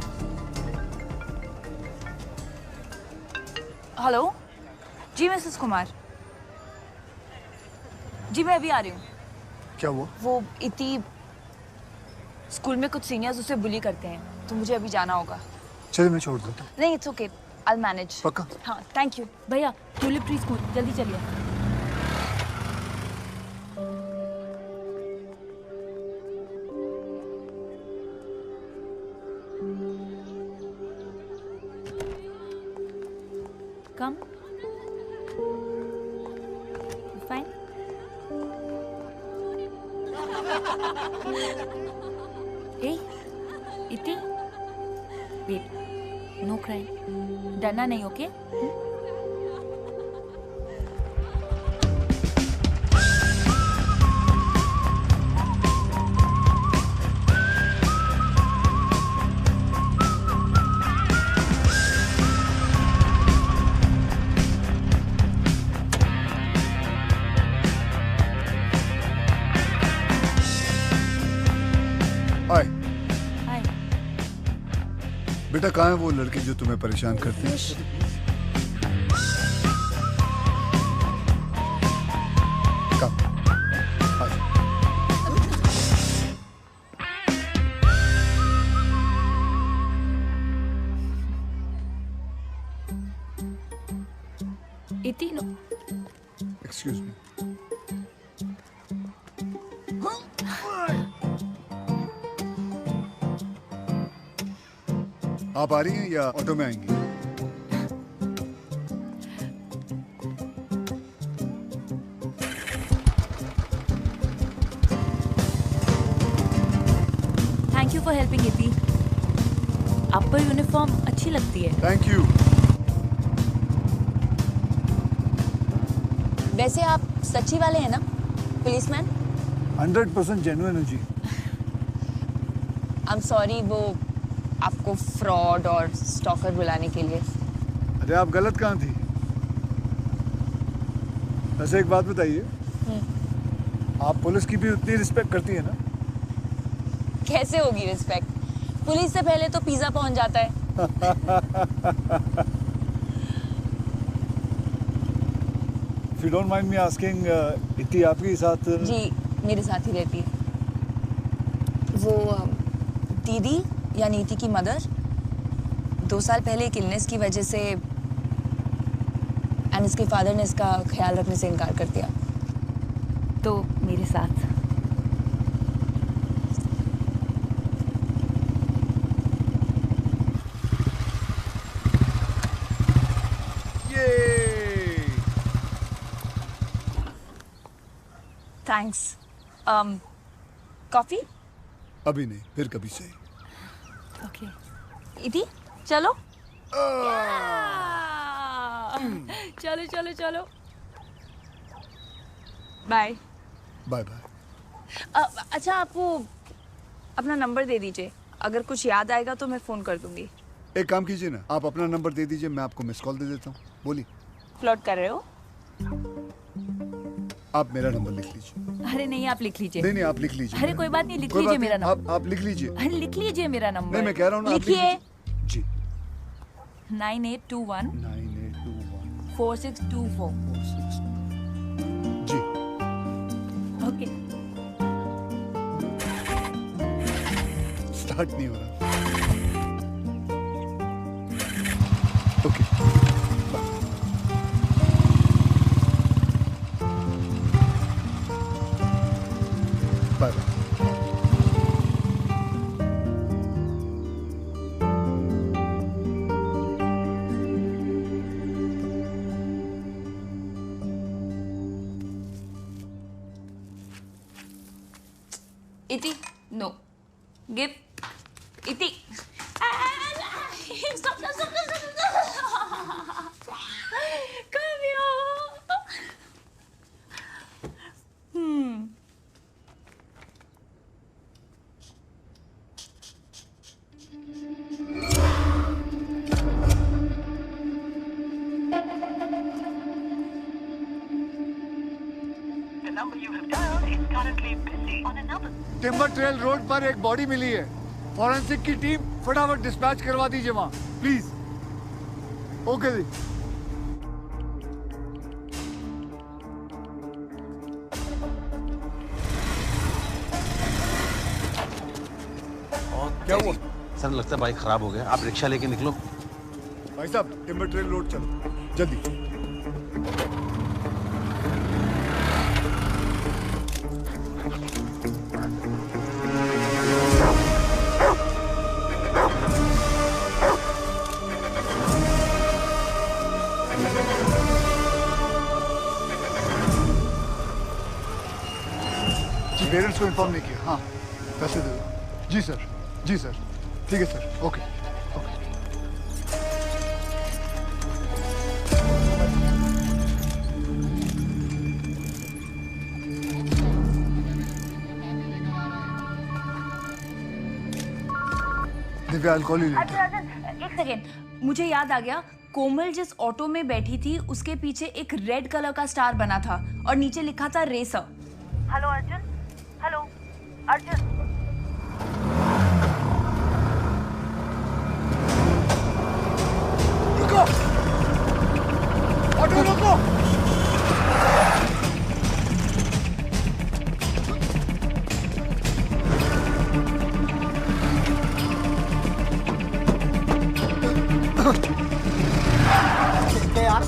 हेलो जी, मिसेस कुमार जी, मैं अभी आ रही हूँ। क्या हुआ? वो इति स्कूल में कुछ सीनियर्स उसे बुली करते हैं, तो मुझे अभी जाना होगा। चलिए मैं छोड़ देता हूँ। नहीं, it's okay, I will manage. पक्का? हाँ, थैंक यू। भैया ट्यूलिप ट्री स्कूल, जल्दी चलिए। Come. Fine. Hey, Iti. Wait. No crying. डरना नहीं, ओके? हाय। हाय। बेटा कहाँ है वो लड़की जो तुम्हें परेशान करती है? कम। हाय। इति नो। Excuse me. आप आ रही हैं या ऑटो में आएंगी? थैंक यू फॉर हेल्पिंग इति। आप पर यूनिफॉर्म अच्छी लगती है। Thank you. वैसे आप सच्ची वाले हैं ना, पुलिसमैन? 100% जेन्युइन है जी। आई एम सॉरी, वो आपको फ्रॉड और स्टॉकर बुलाने के लिए। अरे आप गलत कहाँ थी? वैसे एक बात बताइए, आप पुलिस की भी उतनी रिस्पेक्ट करती है ना? कैसे होगी रिस्पेक्ट? पुलिस से पहले तो पिज्जा पहुंच जाता है। If you don't mind me asking, इति आपके साथ? जी, मेरे साथ ही रहती है। वो दीदी यानी इति की मदर 2 साल पहले एक इलनेस की वजह से एंड इसके फादर ने इसका ख्याल रखने से इनकार कर दिया। तो मेरे साथ। थैंक्स। कॉफी? अभी नहीं, फिर कभी सही। ओके। इति चलो। चलो चलो चलो। बाय। Bye bye. अच्छा, आप वो अपना नंबर दे दीजिए, अगर कुछ याद आएगा तो मैं फोन कर दूंगी। एक काम कीजिए ना, आप अपना नंबर दे दीजिए, मैं आपको मिस कॉल दे देता हूँ। बोलिए। फ्लर्ट कर रहे हो? आप मेरा नंबर लिख लीजिए। अरे नहीं, आप लिख लीजिए। नहीं आप लिख लीजिए। अरे कोई बात नहीं, लिख लीजिए मेरा नंबर। आप लिख लीजिए। अरे लिख लीजिए मेरा नंबर। नहीं मैं कह रहा हूँ ना, आप लिखिए। जी 9821 4624। जी ओके। स्टार्ट नहीं हो रहा। Okay bye bye. Iti no give Iti. Stop. Come here. The number you have dialed is currently busy on another. Timber trail road पर एक बॉडी मिली है। फॉरेंसिक की टीम फटाफट डिस्पैच करवा दीजिए वहां प्लीज। ओके जी। क्या हुआ सर? लगता है बाइक खराब हो गया। आप रिक्शा लेके निकलो। भाई साहब टिम्बर ट्रेल रोड चलो जल्दी। पेरेंट्स को इन्फॉर्म नहीं किया। हाँ पैसे दे दो। जी सर ठीक है sir. Okay Divya I'll call you later। एक सेकेंड, मुझे याद आ गया। कोमल जिस ऑटो में बैठी थी उसके पीछे एक रेड कलर का स्टार बना था और नीचे लिखा था racer. Hello Arjun. Hello Arjun. रुको ऑटो रुको। यार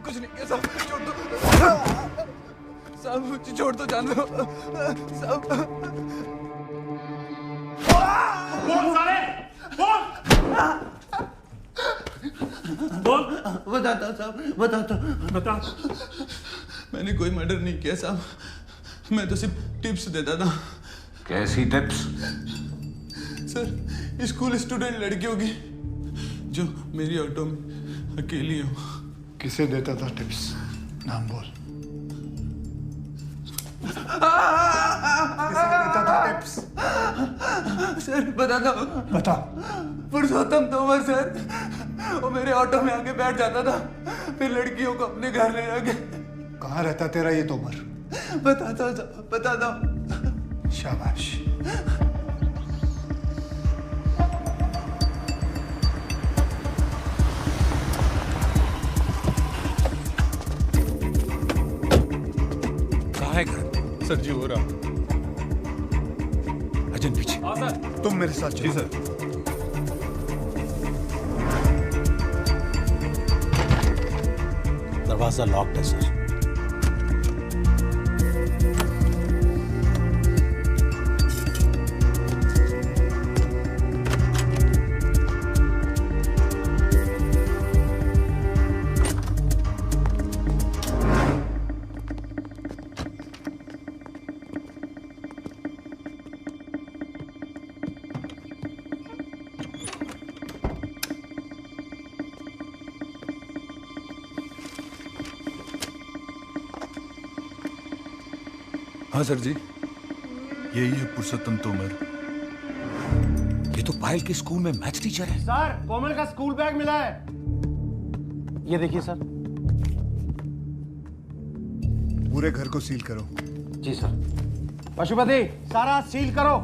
कुछ नहीं किया साहब, छोड़ दो साहब, मुझे छोड़ दो, जान दो साहब। बोल साले, बोल। बताता साहब, बता। मैंने कोई मर्डर नहीं किया साहब, मैं तो सिर्फ टिप्स देता था। कैसी टिप्स? सर स्कूल स्टूडेंट लड़कियों की जो मेरी ऑटो में अकेली हो। किसे देता था टिप्स? नाम बोल। किसे देता था टिप्स? सर बताता हूँ। बता। पुरुषोत्तम तोमर सर, वो मेरे ऑटो में आके बैठ जाता था, फिर लड़कियों को अपने घर ले जाके। कहाँ रहता तेरा ये तोमर? बताता हूँ। शाबाश। कहाँ है घर? सर जी हो रहा। अजन पीछे। हाँ सर। तुम मेरे साथ चलो। जी सर। दरवाजा लॉक्ड है सर। हाँ सर जी, यही है पुरुषोत्तम तोमर। ये तो पायल के स्कूल में मैथ टीचर है। सर, कोमल का स्कूल बैग मिला है। ये देखिए सर। पूरे घर को सील करो। जी सर। पशुपति, सारा सील करो।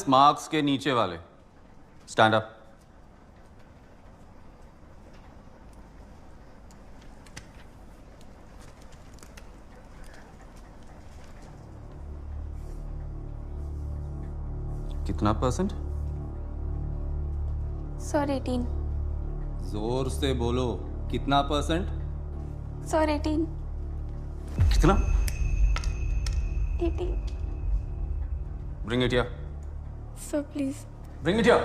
मार्क्स के नीचे वाले स्टैंड अप। कितना परसेंट? सर 18। जोर से बोलो, कितना परसेंट? सर 18। कितना? 18। Bring it here. Sir, please. Bring it here.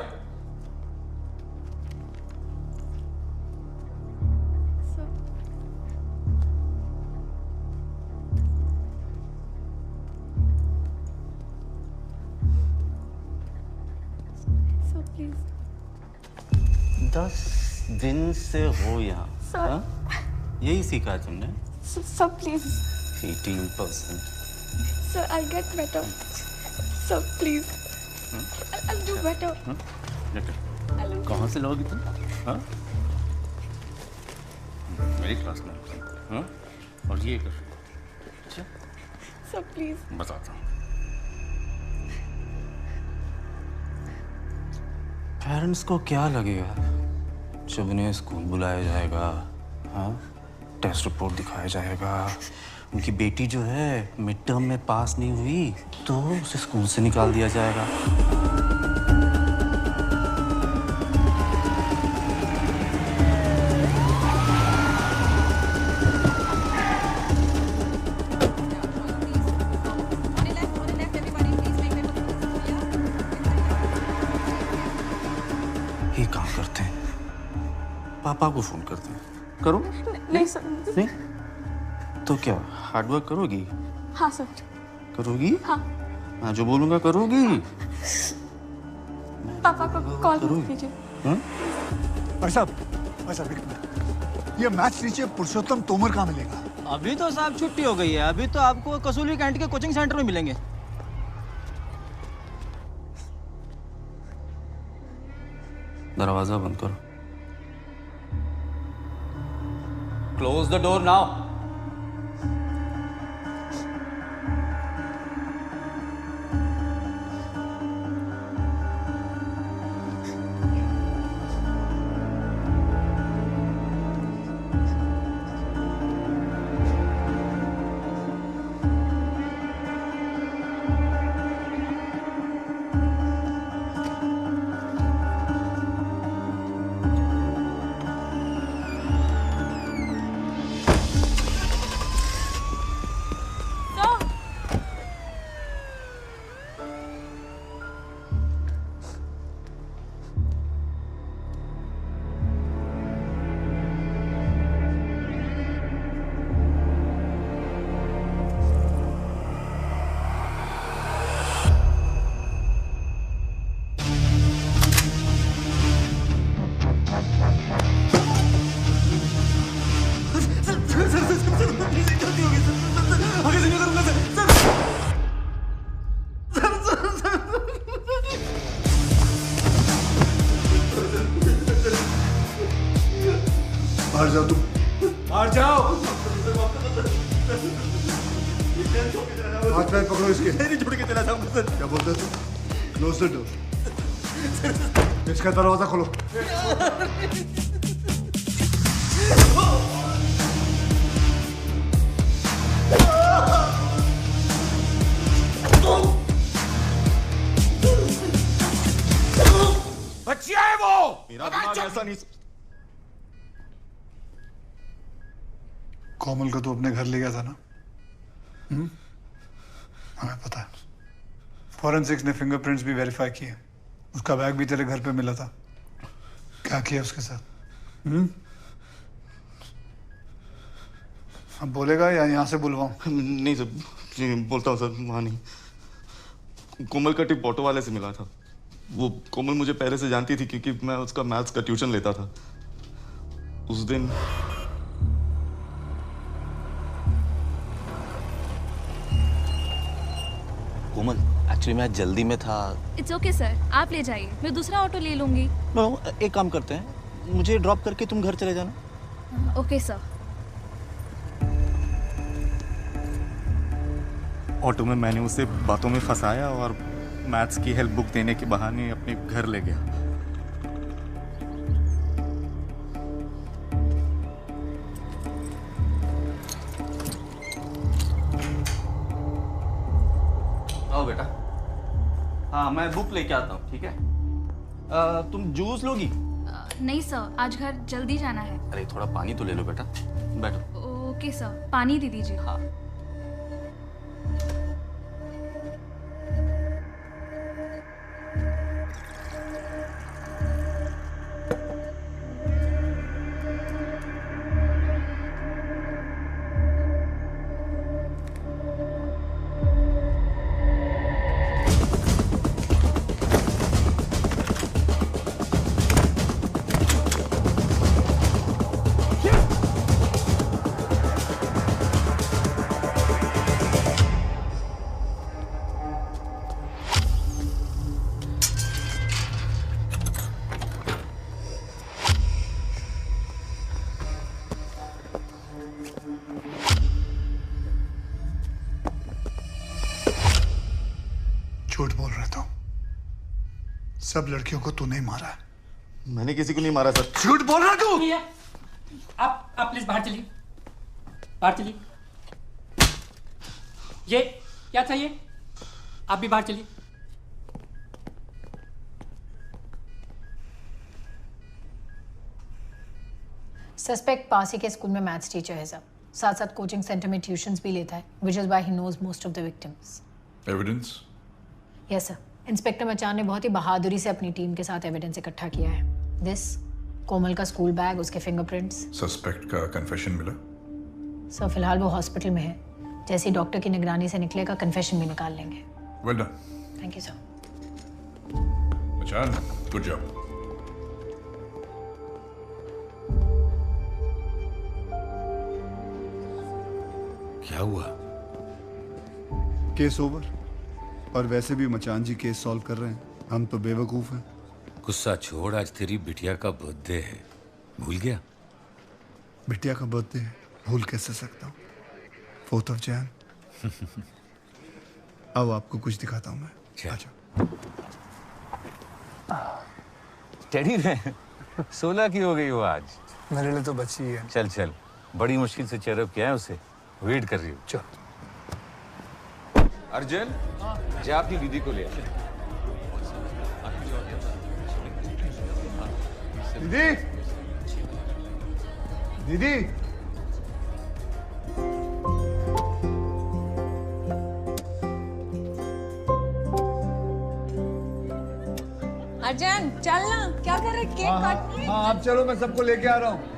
Sir. Sir, please. 10 दिन से हो यहाँ। Sir. यही सीखा है तुमने? Sir, please. 18%. Sir, I'll get better. Sir, please. I'll do better. कहाँ से लोगी तुम? हाँ? मेरी क्लास में हाँ? और ये कर अच्छा? Sir, please. बताता हूँ। पेरेंट्स को क्या लगेगा जब उन्हें स्कूल बुलाया जाएगा? हाँ? टेस्ट रिपोर्ट दिखाया जाएगा। उनकी बेटी जो है मिड टर्म में पास नहीं हुई तो उसे स्कूल से निकाल दिया जाएगा। ये काम करते हैं, पापा को फोन करते हैं। करो? नहीं सर। नहीं? तो क्या हार्ड वर्क करोगी? हाँ सर। करोगी? हाँ। मैं जो बोलूंगा करोगी? पापा को कॉल कीजिए। भाई साहब, एक मिनट। ये मैथ्स टीचर पुरुषोत्तम तोमर कहाँ मिलेगा? अभी तो साहब छुट्टी हो गई है। अभी तो आपको कसूली कैंट के कोचिंग सेंटर में मिलेंगे। दरवाजा बंद करो। Close the door now. बाहर जाओ तुम। बाहर जाओ। हाथ पैर पकड़ो इसके। नहीं छोड़ के चला जाऊंगा सर। क्या बोलते तुम? Close the door. इसका दरवाजा खोलो। बच्चिया है वो। मेरा दिमाग ऐसा नहीं। कोमल को तू अपने घर ले गया था ना? हमें पता है। फॉरेंसिक्स ने फिंगरप्रिंट्स भी वेरीफाई किए। उसका बैग भी तेरे घर पे मिला था। क्या किया उसके साथ? अब बोलेगा या यहाँ से बुलवाऊं? नहीं सर, बोलता हूँ सर, वहाँ नहीं। कोमल का टिप ऑटो वाले से मिला था। वो कोमल मुझे पहले से जानती थी क्योंकि मैं उसका मैथ्स का ट्यूशन लेता था। उस दिन कोमल, एक्चुअली मैं जल्दी में था। इट्स ओके सर, आप ले जाइए, मैं दूसरा ऑटो ले लूंगी। नो, एक काम करते हैं, मुझे ड्रॉप करके तुम घर चले जाना। Okay sir. ऑटो में मैंने उसे बातों में फंसाया और मैथ्स की हेल्प बुक देने के बहाने अपने घर ले गया। आओ बेटा। हाँ, मैं बुक लेके आता हूँ, ठीक है? तुम जूस लोगी? नहीं सर, आज घर जल्दी जाना है। अरे थोड़ा पानी तो ले लो बेटा, बैठो। ओके सर, पानी दे दीजिए। हाँ। झूठ बोल रहा था। सब लड़कियों को तूने ही मारा है। मैंने किसी को नहीं मारा सर। झूठ बोल रहा तू। आप प्लीज बाहर चलिए, बाहर चलिए। ये क्या चाहिए? आप भी बाहर चलिए। सस्पेक्ट पास ही के स्कूल में मैथ्स टीचर है सर। साथ साथ कोचिंग सेंटर में ट्यूशंस भी लेता है, which is why he knows most of the victims. Evidence? Yes sir, inspector Machan ने बहुत ही बहादुरी से अपनी टीम के साथ एविडेंस इकट्ठा किया है। दिस कोमल का स्कूल बैग, उसके फिंगरप्रिंट्स। सस्पेक्ट का कन्फेशन मिला? सर फिलहाल वो हॉस्पिटल में है। जैसे ही डॉक्टर की निगरानी से निकलेगा कन्फेशन भी निकाल लेंगे। Well done. Thank you sir. मचान, गुड जॉब। क्या हुआ? Case over. और वैसे भी मचान जी केस सॉल्व कर रहे हैं, हम तो बेवकूफ हैं। गुस्सा छोड़, आज तेरी बिटिया का बर्थडे है, भूल गया? बिटिया का बर्थडे है, भूल कैसे सकता हूँ? 4th of Jan। अब आपको कुछ दिखाता हूँ मैं। अच्छा। टेडी में 16 की हो गई हो आज। मेरे लिए तो बची है। चल चल, बड़ी मुश्किल से चेयरअप किया है उसे, वेट कर रही हूँ। चल। अर्जुन, जा अपनी दीदी को ले आ। दीदी, दीदी। अर्जन चल ना, क्या कर रहे? केक काटनी है। हाँ आप चलो, मैं सबको लेके आ रहा हूँ।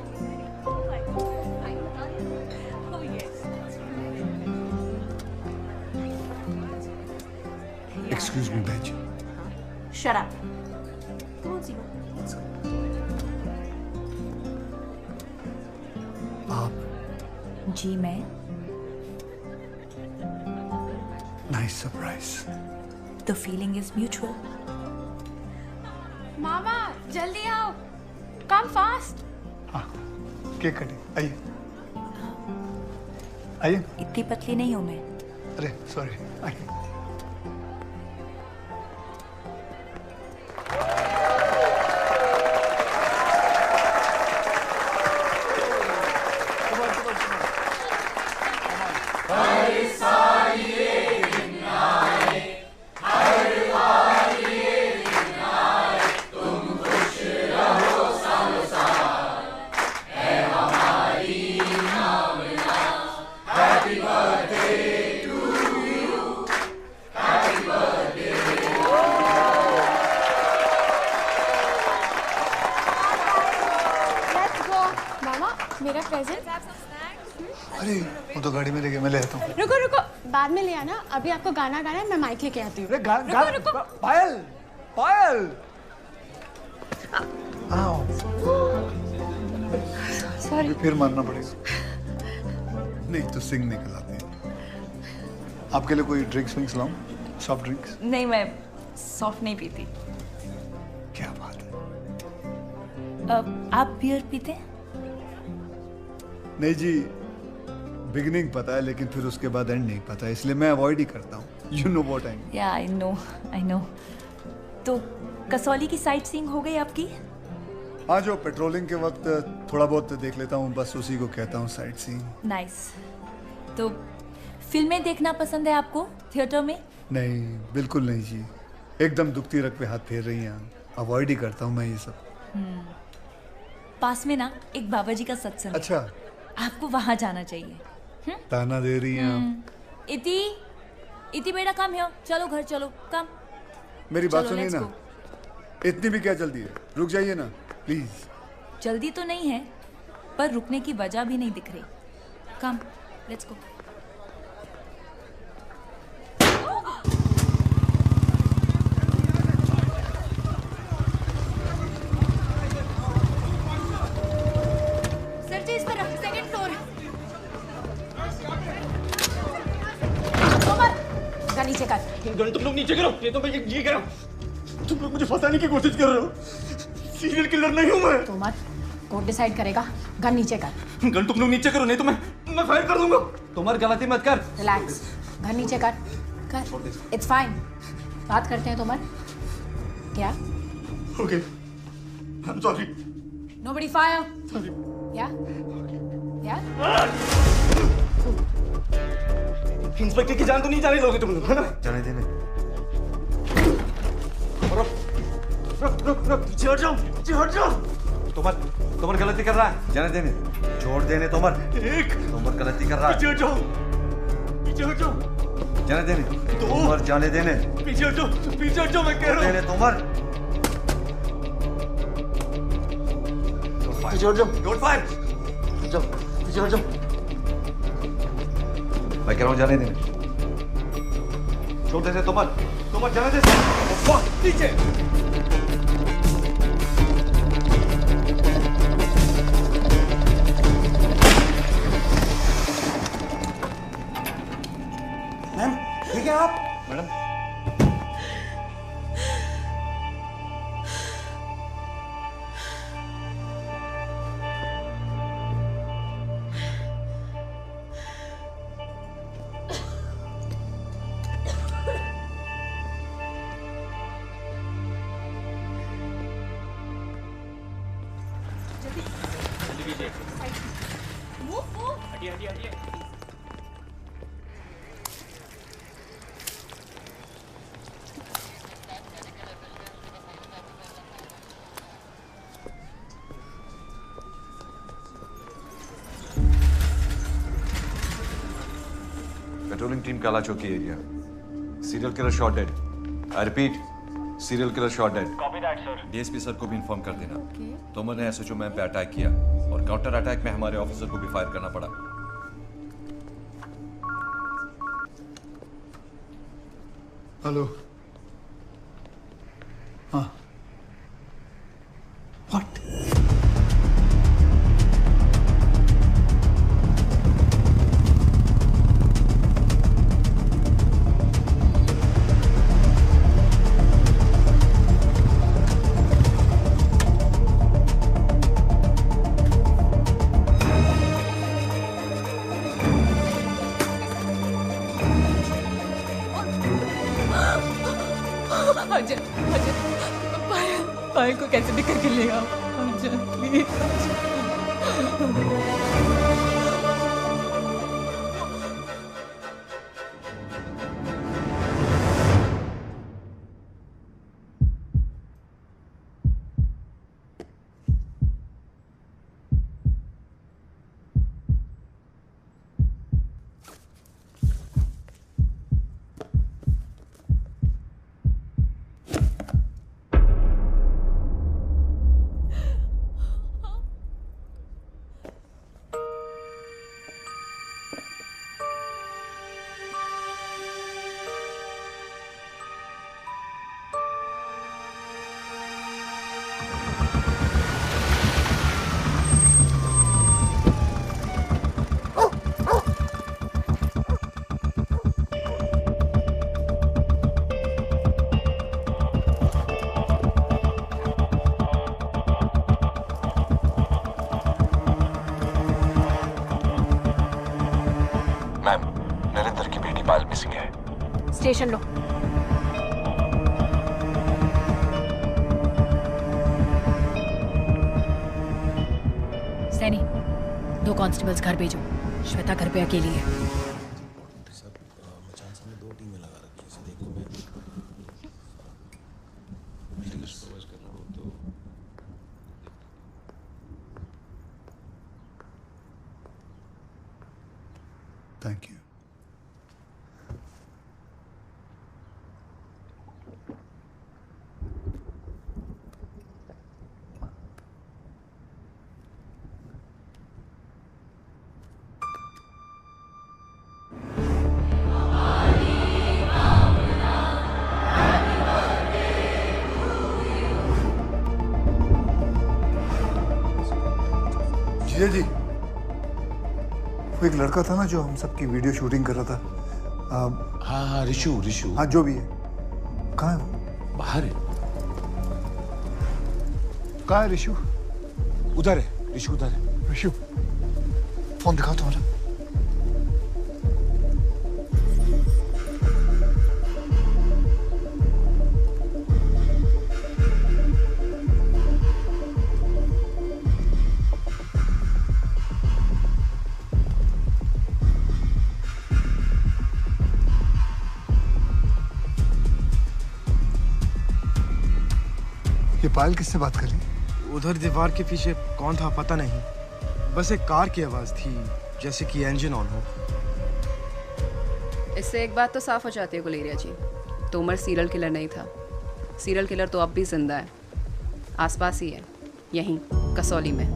Excuse me, Benji. Shut up. Come on, Sima. Let's go. आप? जी मैं। Nice surprise. The feeling is mutual. मामा जल्दी आओ, come fast. हाँ, केक कटिंग। आइए। आइए। इतनी पतली नहीं हूँ मैं। अरे सॉरी, आइए। अरे वो तो गाड़ी में लेके मैं ले आता हूँ। रुको रुको, बाद में ले आना, अभी आपको गाना गाना है, मैं माइक लेके आती हूँ। रुको पायल, पायल। आओ। सॉरी। फिर मानना पड़ेगा। नहीं तो सिंग निकल आते हैं। आपके लिए कोई ड्रिंक्स विंक्स लाऊं? Soft drinks? नहीं, मैं सॉफ्ट नहीं पीती। क्या बात है। आप बियर पीते हैं? नहीं जी, बिगिनिंग पता है लेकिन फिर उसके बाद एंड नहीं पता, इसलिए मैं अवॉइड ही करता हूँ। You know what I mean. या आई नो। तो कसौली की साइट सीइंग हो गई आपकी? हाँ, जो पेट्रोलिंग के वक्त थोड़ा बहुत देख लेता हूँ, बस उसी को कहता हूँ साइट सीइंग। नाइस। तो फिल्में देखना पसंद है आपको थिएटर में? नहीं, बिल्कुल नहीं जी, एकदम दुखती रग पे हाथ फेर रही हैं। अवॉइड ही करता हूँ मैं ये सब। पास में ना एक बाबा जी का सत्संग। अच्छा, आपको वहां जाना चाहिए। ताना दे रही हैं आप। इति बेटा कम है, चलो घर चलो, कम। मेरी बात चलो, सुनिए let's ना, go। इतनी भी क्या जल्दी है, रुक जाइए ना प्लीज। जल्दी तो नहीं है, पर रुकने की वजह भी नहीं दिख रही। कम, लेट्स गो। सर जी, इस तरफ, सेकंड फ्लोर। का नीचे कर। तुम लोग नीचे करो, ये तो मैं ये कर रहा हूँ। तुम लोग मुझे फंसाने की कोशिश कर रहे हो। सीरियल किलर नहीं हूँ मैं। तो मत, कोर्ट डिसाइड करेगा। गन नीचे कर। गन तुम लोग नीचे करो, नहीं तो मैं फायर कर दूंगा। तुम्हारी गलती मत कर। रिलैक्स, गन नीचे कर। It's fine. बात करते हैं तोमर। क्या? Okay, I am sorry. Nobody fire. क्या? इंस्पेक्टर की जान तो नहीं जाने दोगे तुम लोग, है ना? जाने देने। रुक, पीछे हट जाओ। तोमर गलती कर रहा है, जाने देने। छोड़ देने तोमर। तोमर गलती कर रहा है। पीछे हट जाओ। जाने देने। तोमर जाने देने। पीछे हट जाओ, मैं कह रहा हूँ। देने तोमर। पीछे हट जाओ। Don't fire. पीछे हट जाओ। मैं कह रहा हूँ जाने देने। छोड़ देने तोमर जाने दे। नीचे। मैम, ठीक है आप? मैडम, हटिए। पेट्रोलिंग टीम काला चौकी area. Serial killer shot dead. I repeat, serial killer shot dead. Copy that sir. DSP sir को भी इन्फॉर्म कर देना। तोमर ने एसएचओ मैम पे अटैक किया और काउंटर अटैक में हमारे ऑफिसर को भी फायर करना पड़ा। हेलो। हाँ। व्हाट? पायल को कैसे भी करके ले आओ प्लीज। मैम, नरेंद्र की बेटी पायल मिसिंग है। स्टेशन लो। सैनी, 2 कांस्टेबल्स घर भेजो। श्वेता घर पे अकेली है। Thank you. जीजा जी, वो एक लड़का था ना जो हम सबकी वीडियो शूटिंग कर रहा था। हाँ, रिशु। हाँ, जो भी है। कहाँ है वो? बाहर है। कहाँ है रिशु? उधर है, रिशु उधर है। रिशु, फोन दिखाओ तुम्हारा। ये पायल किससे बात कर रही? उधर दीवार के पीछे कौन था पता नहीं, बस एक कार की आवाज थी, जैसे कि इंजन ऑन हो। इससे एक बात तो साफ हो जाती है गुलेरिया जी, तोमर सीरियल किलर नहीं था। सीरियल किलर तो अब भी जिंदा है, आसपास ही है, यहीं कसौली में।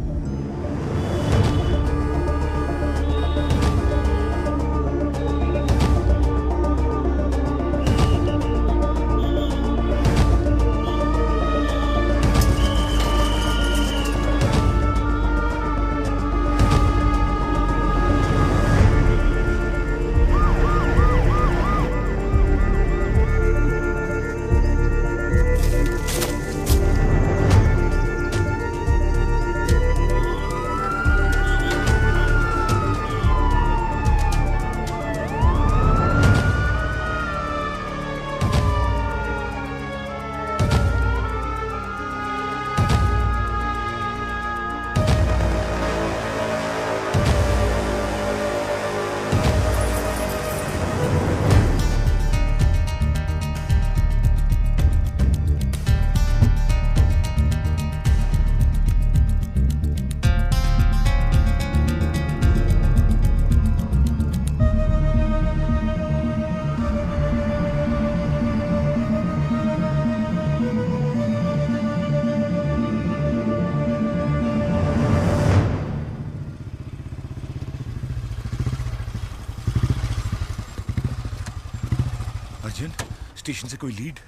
स्टेशन से कोई लीड,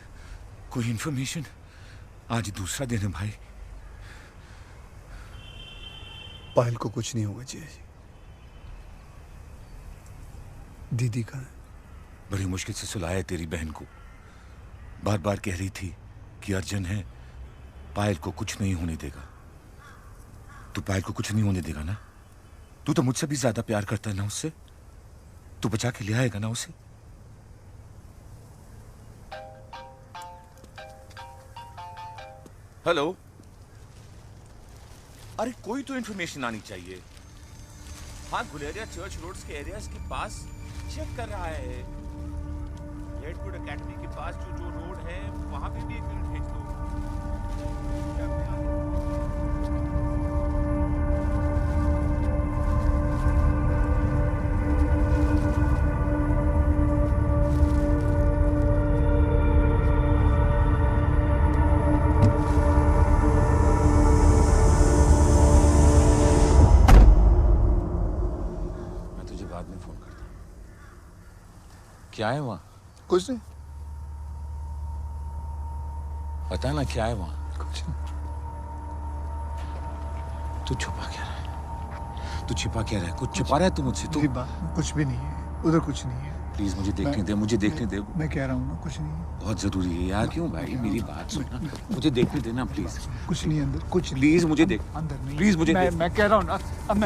कोई इंफॉर्मेशन? आज दूसरा दिन है भाई। पायल को कुछ नहीं होगा जी। दीदी कहाँ है? बड़ी मुश्किल से सुलाया तेरी बहन को। बार बार कह रही थी कि अर्जुन है, पायल को कुछ नहीं होने देगा। तू पायल को कुछ नहीं होने देगा ना? तू तो मुझसे भी ज्यादा प्यार करता है ना उससे? तू बचा के ले आएगा ना उसे? हेलो, अरे कोई तो इन्फॉर्मेशन आनी चाहिए। हाँ, गुलेरिया चर्च रोड्स के एरियाज के पास चेक कर रहा है। रेडवुड एकेडमी के पास जो रोड है वहां पे भी एक यूनिट भेज दो। क्या है वहाँ? कुछ नहीं। पता ना क्या है वहाँ? कुछ नहीं। तू छुपा क्या रहा है? तू छिपा क्या रहा है? कुछ छुपा रहा है तू मुझसे? तू कुछ भी नहीं है, उधर कुछ नहीं है। प्लीज मुझे देखने दे, मुझे देखने दे। मैं कह रहा हूँ ना, कुछ नहीं है। बहुत जरूरी है यार। क्यों भाई? मेरी बात सुनना, मुझे देखने देना प्लीज। कुछ नहीं अंदर, कुछ प्लीज मुझे देख। अंदर नहीं। प्लीज मुझे मैं कह रहा हूँ ना,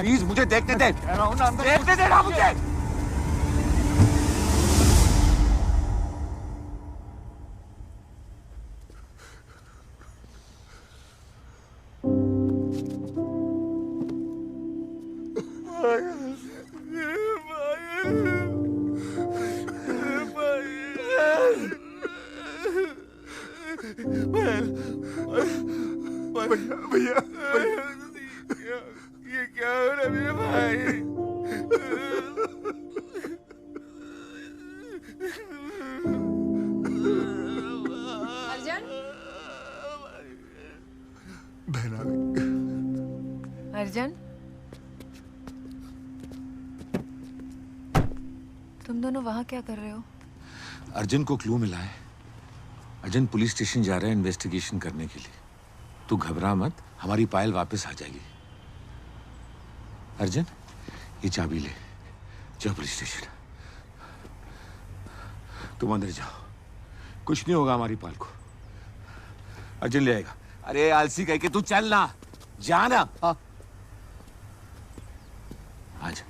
प्लीज मुझे देखने दे। कह रहा हूँ ना, अंदर देखने दे ना मुझे। भैया ये क्या हो रहा है मेरे भाई? अर्जुन, बहन आ गई। अर्जुन, तुम दोनों वहां क्या कर रहे हो? अर्जुन को क्लू मिला है। अर्जुन पुलिस स्टेशन जा रहा है इन्वेस्टिगेशन करने के लिए। तू घबरा मत, हमारी पायल वापस आ जाएगी। अर्जुन, ये चाबी ले, जाओ पुलिस स्टेशन। तुम अंदर जाओ, कुछ नहीं होगा हमारी पायल को। अर्जुन ले आएगा। अरे आलसी कह के तू चल ना, जा ना। आजा।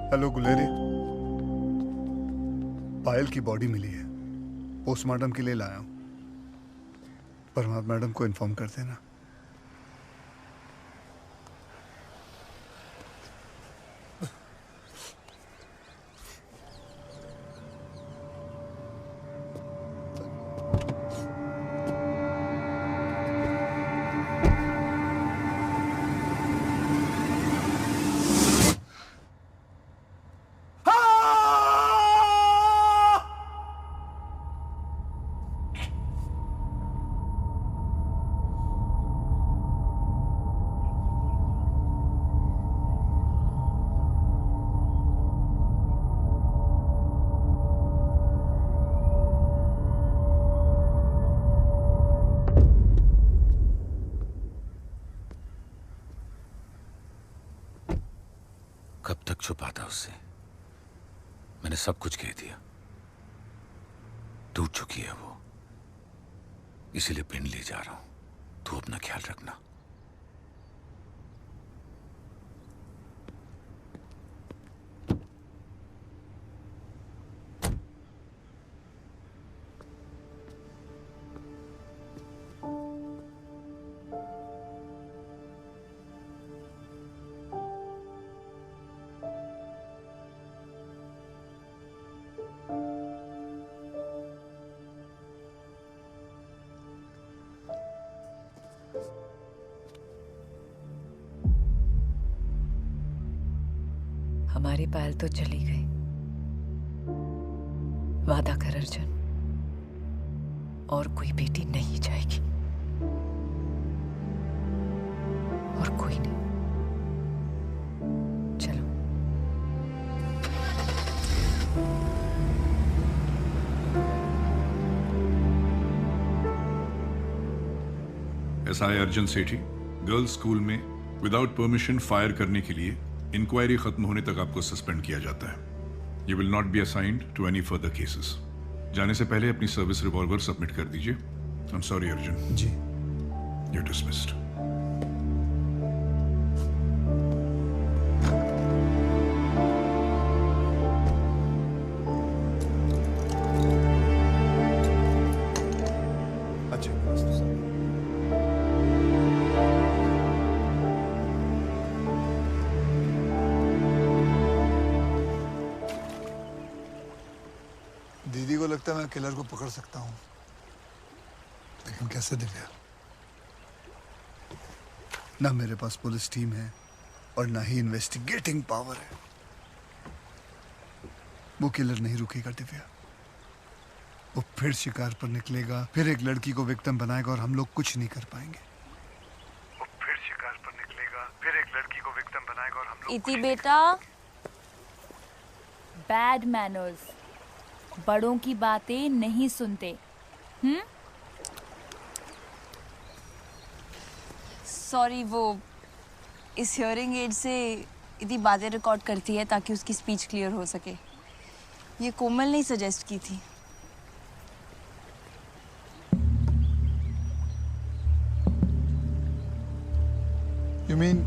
हेलो गुलेरी, पायल की बॉडी मिली है, पोस्टमार्टम के लिए लाया हूं। परमार मैडम को इन्फॉर्म कर देना। कब तक छुपाता उससे? मैंने सब कुछ कह दिया। टूट चुकी है वो, इसीलिए पिंड ले जा रहा हूं। तू अपना ख्याल रखना। हमारी पायल तो चली गई। वादा कर अर्जुन, और कोई बेटी नहीं जाएगी, और कोई नहीं। चलो। एसआई अर्जुन सेठी, गर्ल्स स्कूल में विदाउट परमिशन फायर करने के लिए इंक्वायरी खत्म होने तक आपको सस्पेंड किया जाता है। You will not be assigned to any further cases. जाने से पहले अपनी सर्विस रिवॉल्वर सबमिट कर दीजिए। I am sorry Arjun. Ji. You are dismissed. को लगता है मैं किलर को पकड़ सकता हूँ, लेकिन कैसे दिव्या? ना मेरे पास पुलिस टीम है और ना ही इन्वेस्टिगेटिंग पावर है। वो किलर नहीं रुकेगा दिव्या। वो फिर शिकार पर निकलेगा, फिर एक लड़की को विक्टिम बनाएगा और हम लोग कुछ नहीं कर पाएंगे। वो फिर शिकार पर निकलेगा, फिर एक लड़की को विक्टिम बनाएगा और हम लोग इति बेटा, बैड मैनर्स, बड़ों की बातें नहीं सुनते। सॉरी, वो इस हियरिंग एड से इतनी बातें रिकॉर्ड करती है ताकि उसकी स्पीच क्लियर हो सके। ये कोमल ने सजेस्ट की थी। You mean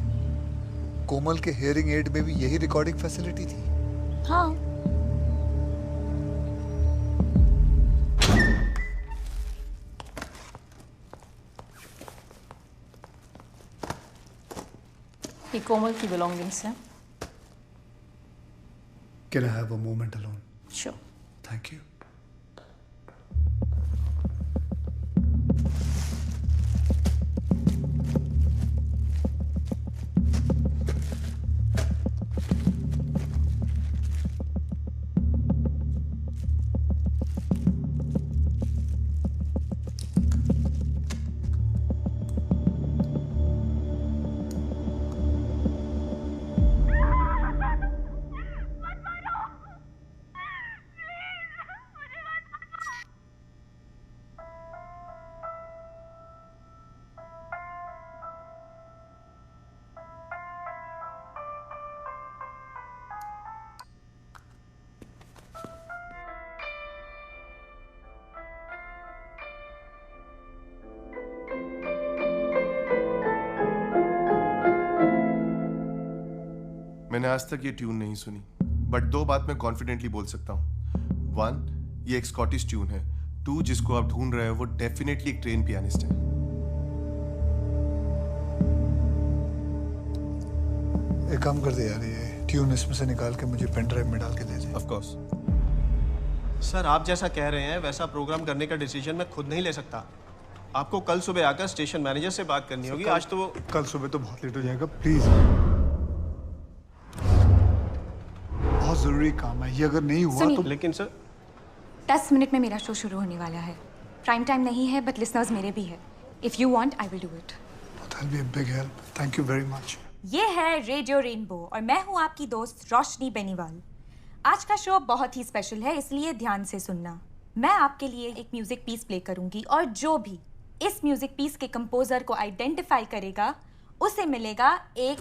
कोमल के हियरिंग एड में भी यही रिकॉर्डिंग फैसिलिटी थी? हाँ। ये कोमल की बिलोंगिंग्स हैं। Can I have a moment alone? Sure. Thank you. मैंने आज तक ये ट्यून नहीं सुनी, बट दो बात मैं कॉन्फिडेंटली बोल सकता हूँ। 1, ये एक स्कॉटिश ट्यून है। 2, जिसको आप ढूंढ रहे हो वो डेफिनेटली एक ट्रेन पियानिस्ट है। एक काम कर दे यार, ये ट्यून इसमें से निकाल के मुझे पेन ड्राइव में डाल के दे दे। ऑफ कोर्स सर, आप जैसा कह रहे हैं वैसा प्रोग्राम करने का डिसीजन मैं खुद नहीं ले सकता। आपको कल सुबह आकर स्टेशन मैनेजर से बात करनी होगी। आज तो कल सुबह तो बहुत लेट हो जाएगा, प्लीज। बहुत जरूरी काम है, ये अगर नहीं हुआ तो। लेकिन सर 10 मिनट में मेरा शो शुरू होने वाला है। प्राइम टाइम नहीं है, बट लिसनर्स मेरे भी है। If you want I will do it. That'll be a big help. Thank you very much. ये है रेडियो रेनबो और मैं हूँ आपकी दोस्त रोशनी बेनीवाल। आज का शो बहुत ही स्पेशल है, इसलिए ध्यान से सुनना। मैं आपके लिए एक म्यूजिक पीस प्ले करूंगी और जो भी इस म्यूजिक पीस के कंपोजर को आइडेंटिफाई करेगा उसे मिलेगा एक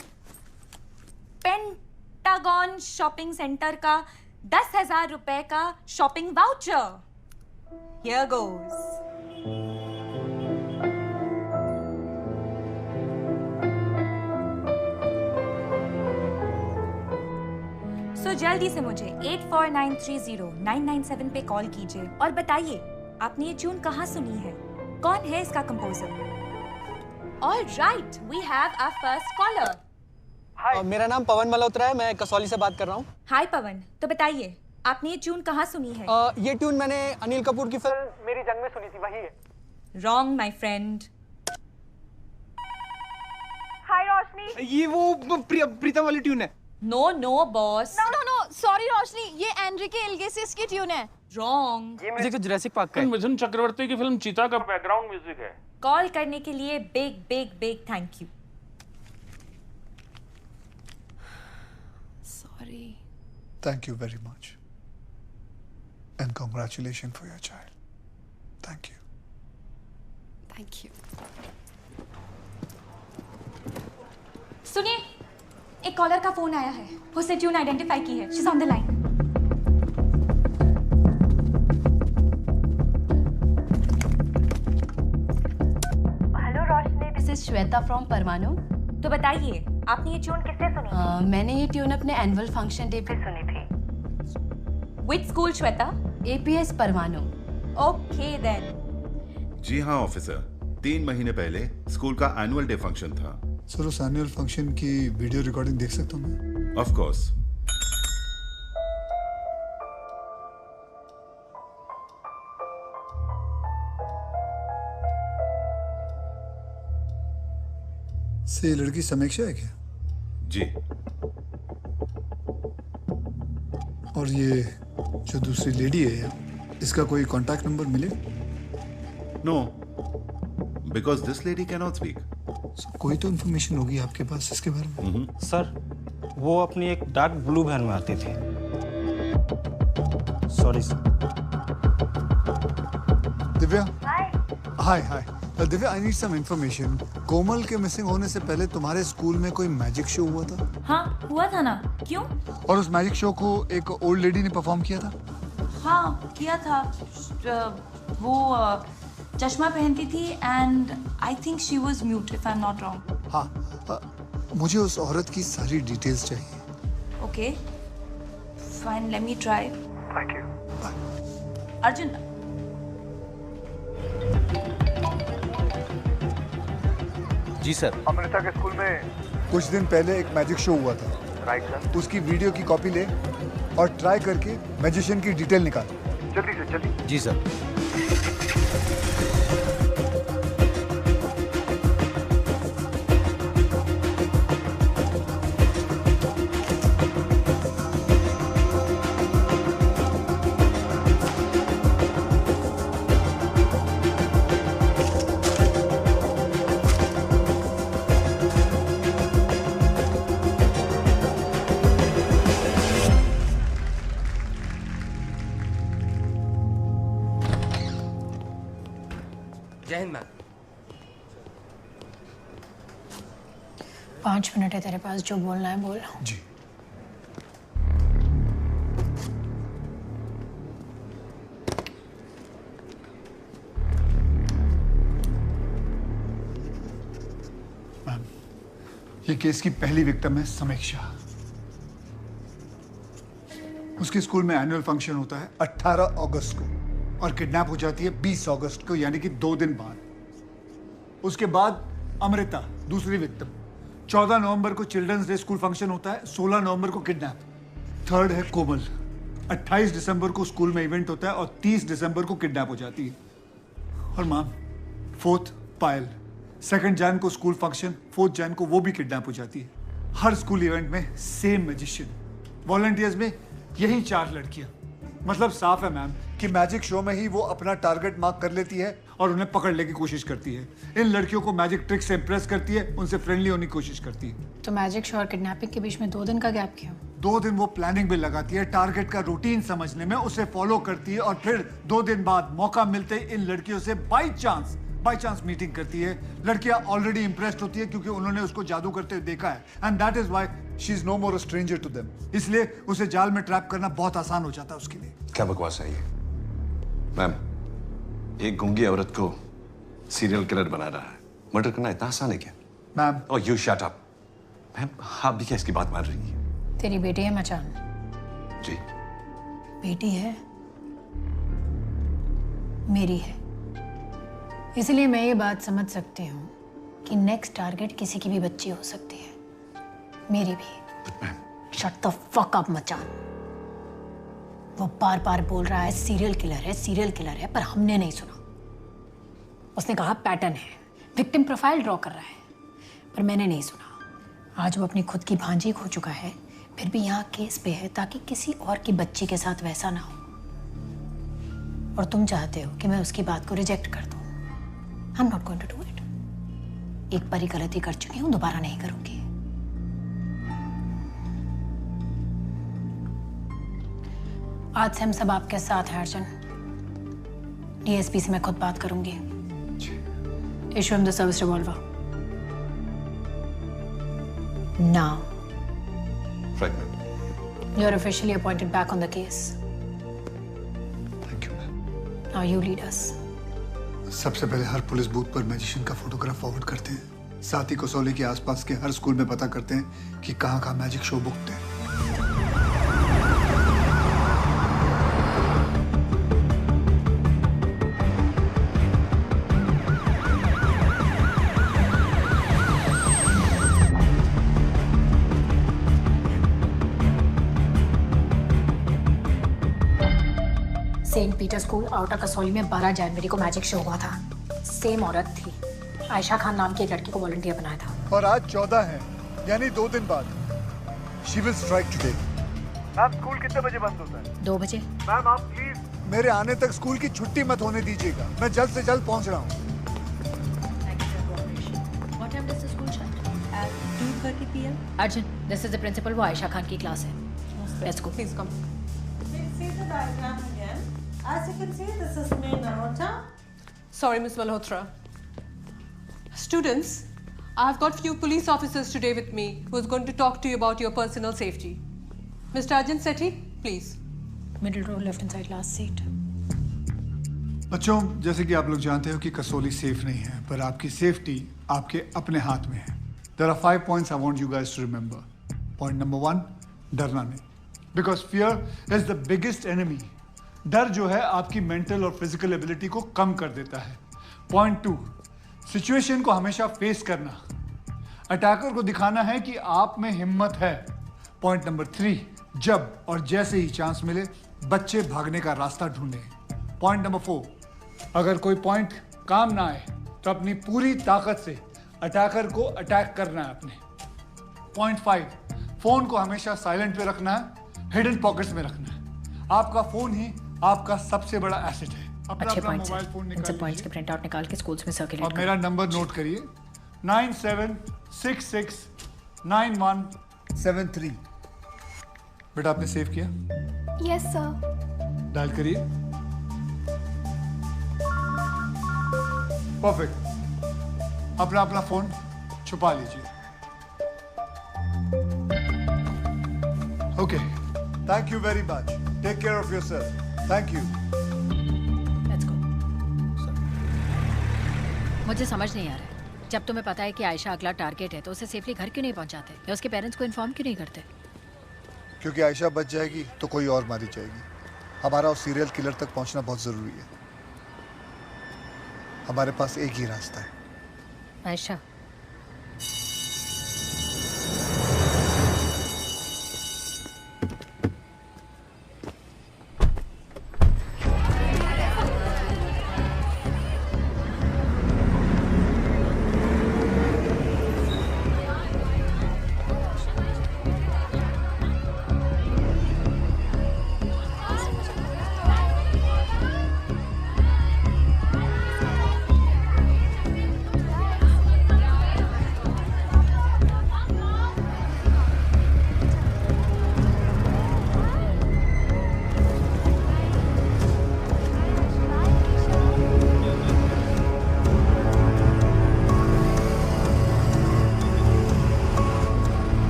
पेंटागन शॉपिंग सेंटर का 10,000 रुपए का shopping voucher. Here goes. So जल्दी से मुझे 84930997 पे कॉल कीजिए और बताइए आपने ये ट्यून कहाँ सुनी है, कौन है इसका composer. All right, we have our first caller. मेरा नाम पवन मल्होत्रा है, मैं कसौली से बात कर रहा हूँ। हाय पवन, तो बताइए आपने ये ट्यून कहाँ सुनी है? ये ट्यून मैंने अनिल कपूर की फिल्म मेरी जंग में सुनी थी, वही है। Wrong, my friend. हाय रोशनी, ये वो प्रीतम वाली ट्यून है। No, no, boss. No. Sorry, रोशनी, ये एनरिके इल्गेसिस की ट्यून है। Wrong. ये म्यूजिक तो जुरासिक पार्क का है। मिथुन चक्रवर्ती की फिल्म चीता का बैकग्राउंड म्यूजिक है। कॉल करने के लिए big thank you. Sorry. Thank you very much. And congratulations for your child. Thank you. Thank you. सुनिए, एक कॉलर का फोन आया है, उसने ट्यून आइडेंटिफाई की है। She is on the line. Hello Roshni, this is Shweta from परमाणु। तो बताइए आपने ये ट्यून किससे सुनी थी? मैंने ये ट्यून अपने एनुअल फंक्शन डे पे सुनी थी। Which school Shweta? APS Parwanoo. Okay then. जी हाँ ऑफिसर, 3 महीने पहले स्कूल का एनुअल डे फंक्शन था। सर उस एनुअल फंक्शन की वीडियो रिकॉर्डिंग देख सकता हूँ मैं? Of course. से ये लड़की समीक्षा है क्या? जी। और ये जो दूसरी लेडी है, इसका कोई कांटेक्ट नंबर मिले? No, because this lady can not speak. कोई तो इन्फॉर्मेशन होगी आपके पास इसके बारे में? सर, वो अपनी एक डार्क ब्लू वैन में आती थी। Sorry sir. Divya, hi hi Divya, I need some information. Komal के मिसिंग होने से पहले तुम्हारे स्कूल में कोई मैजिक शो हुआ था? हाँ, हुआ था ना। क्यों? और उस मैजिक शो को एक ओल्ड लेडी ने परफॉर्म किया था? हाँ, किया था। वो चश्मा पहनती थी and I think she was mute if I am not wrong. हाँ, मुझे उस औरत की सारी डिटेल्स चाहिए। Okay, fine, let me try. Thank you. Arjun, जी सर। अमृता के स्कूल में कुछ दिन पहले एक मैजिक शो हुआ था। Right sir. उसकी वीडियो की कॉपी ले और ट्राई करके मैजिशियन की डिटेल निकाल। जल्दी से जल्दी। जी सर। जय हिंद मैम। 5 मिनट है तेरे पास, जो बोलना है बोल। जी। मैम, ये केस की पहली विक्टिम है समीक्षा। उसके स्कूल में एनुअल फंक्शन होता है 18 अगस्त को और किडनैप हो जाती है 20 अगस्त को, यानी कि 2 दिन बाद। उसके बाद अमृता, दूसरी विक्टिम। 14 नवंबर को चिल्ड्रंस डे स्कूल फंक्शन होता है, 16 नवंबर को किडनैप। थर्ड है कोमल। 28 दिसंबर को स्कूल में इवेंट होता है और 30 दिसंबर को किडनैप हो जाती है। और मैम, फोर्थ पायल। 2 जैन को स्कूल फंक्शन, 4 जैन को वो भी किडनैप हो जाती है। हर स्कूल इवेंट में सेम मैजिशियन। वॉलंटियर्स में यही 4 लड़कियां। मतलब साफ है मैम कि मैजिक शो में ही वो अपना टारगेट मार्क कर लेती है और उन्हें पकड़ने की कोशिश करती है। इन लड़कियों को मैजिक ट्रिक से इम्प्रेस करती है, उनसे फ्रेंडली होने की कोशिश करती है। तो मैजिक शो और किडनैपिंग के बीच में 2 दिन का गैप क्यों? 2 दिन वो प्लानिंग में लगाती है, टारगेट का रूटीन समझने में, उसे फॉलो करती है और फिर 2 दिन बाद मौका मिलते ही इन लड़कियों से बाई चांस मीटिंग करती है। लड़कियां ऑलरेडी इंप्रेस्ड होती है क्योंकि उन्होंने उसको जादू करते हुए देखा है, and that is why she is no more a stranger to them. इसलिए उसे जाल में ट्रैप करना बहुत आसान हो जाता है उसके लिए। क्या बकवास है ये? मैम, एक गूंगी औरत को सीरियल किलर बना रहा है। मर्डर करना इतना आसान है क्या? Ma'am, oh you shut up. Ma'am, आप भी क्या इसकी बात मान रही हैं? तेरी बेटी है मचान? जी। बेटी है, मेरी है। इसलिए मैं ये बात समझ सकती हूँ कि नेक्स्ट टारगेट किसी की भी बच्ची हो सकती है, मेरी भी। शट द फक अप मचान। वो बार बार बोल रहा है सीरियल किलर है, पर हमने नहीं सुना। उसने कहा पैटर्न है, विक्टिम प्रोफाइल ड्रॉ कर रहा है, पर मैंने नहीं सुना। आज वो अपनी खुद की भांजी खो चुका है, फिर भी यहाँ केस पे है ताकि किसी और की बच्ची के साथ वैसा ना हो। और तुम चाहते हो कि मैं उसकी बात को रिजेक्ट कर दूं। I'm not going to do it. एक बार ही गलती कर चुकी हूं, दोबारा नहीं करूंगी। आज से हम सब आपके साथ हैं अर्जुन। डीएसपी से मैं खुद बात करूंगी। Issue him the service revolver now. Right, ma'am. You're officially appointed back on the case. Thank you, ma'am. Now you lead us. सबसे पहले हर पुलिस बूथ पर मैजिशियन का फोटोग्राफ फॉरवर्ड करते हैं। साथ ही कसौली के आसपास के हर स्कूल में पता करते हैं कि कहाँ मैजिक शो बुकते हैं। Saint Peter school outer Kasauli में 12 जनवरी को मैजिक शो हुआ था। सेम औरत थी, आयशा खान नाम की एक लड़की को वॉलंटियर बनाया था। और आज 14 है, यानी 2 दिन बाद। She will strike today. Ma'am school कितने बजे बंद होता है? 2 बजे। मैम आप प्लीज मेरे आने तक स्कूल की छुट्टी मत होने दीजिएगा। मैं जल्द से जल्द पहुंच रहा हूँ। What time does the school shut? At 2:30 p.m. Arjun, this is the principal. वो आयशा खान की क्लास है। Let's go. Please come. See the diagram again. As you can see, this is main aorta. Sorry, Ms. Malhotra. Students, I've got few police officers today with me who is going to talk to you about your personal safety. Mr. Arjun Sethi, please. Middle row, left hand side, last seat. बच्चों, जैसे कि आप लोग जानते हो कि Kasauli safe नहीं है, पर आपकी सेफ्टी आपके अपने हाथ में है। There are 5 points I want you guys to remember. Point number 1, डरना नहीं, because fear is the biggest enemy. डर जो है आपकी मेंटल और फिजिकल एबिलिटी को कम कर देता है। Point 2, सिचुएशन को हमेशा फेस करना, अटैकर को दिखाना है कि आप में हिम्मत है। Point number 3, जब और जैसे ही चांस मिले बच्चे भागने का रास्ता ढूंढें। Point number 4, अगर कोई पॉइंट काम ना आए तो अपनी पूरी ताकत से अटैकर को अटैक करना है अपने। Point 5, फोन को हमेशा साइलेंट पे रखना है, हिडन पॉकेट्स में रखना है। आपका फोन ही आपका सबसे बड़ा एसेट है। अपना अच्छे अपना पॉइंट्स मोबाइल फोन हैं। इनसे निकाल पॉइंट्स के प्रिंट आउट निकाल के स्कूल्स में सर्कुलेट और मेरा नंबर नोट करिए 97669173। बेटा आपने सेव किया? Yes sir. डायल करिए। परफेक्ट। अपना अपना फोन छुपा लीजिए। Okay, thank you very much. Take care of yourself. Thank you. मुझे समझ नहीं आ रहा है, जब तुम्हें पता है कि आयशा अगला टारगेट है तो उसे सेफली घर क्यों नहीं पहुंचाते या उसके पेरेंट्स को इन्फॉर्म क्यों नहीं करते? क्योंकि आयशा बच जाएगी तो कोई और मारी जाएगी। हमारा उस सीरियल किलर तक पहुंचना बहुत जरूरी है। हमारे पास एक ही रास्ता है। आयशा,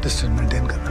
डिस्टेंस मेंटेन करना।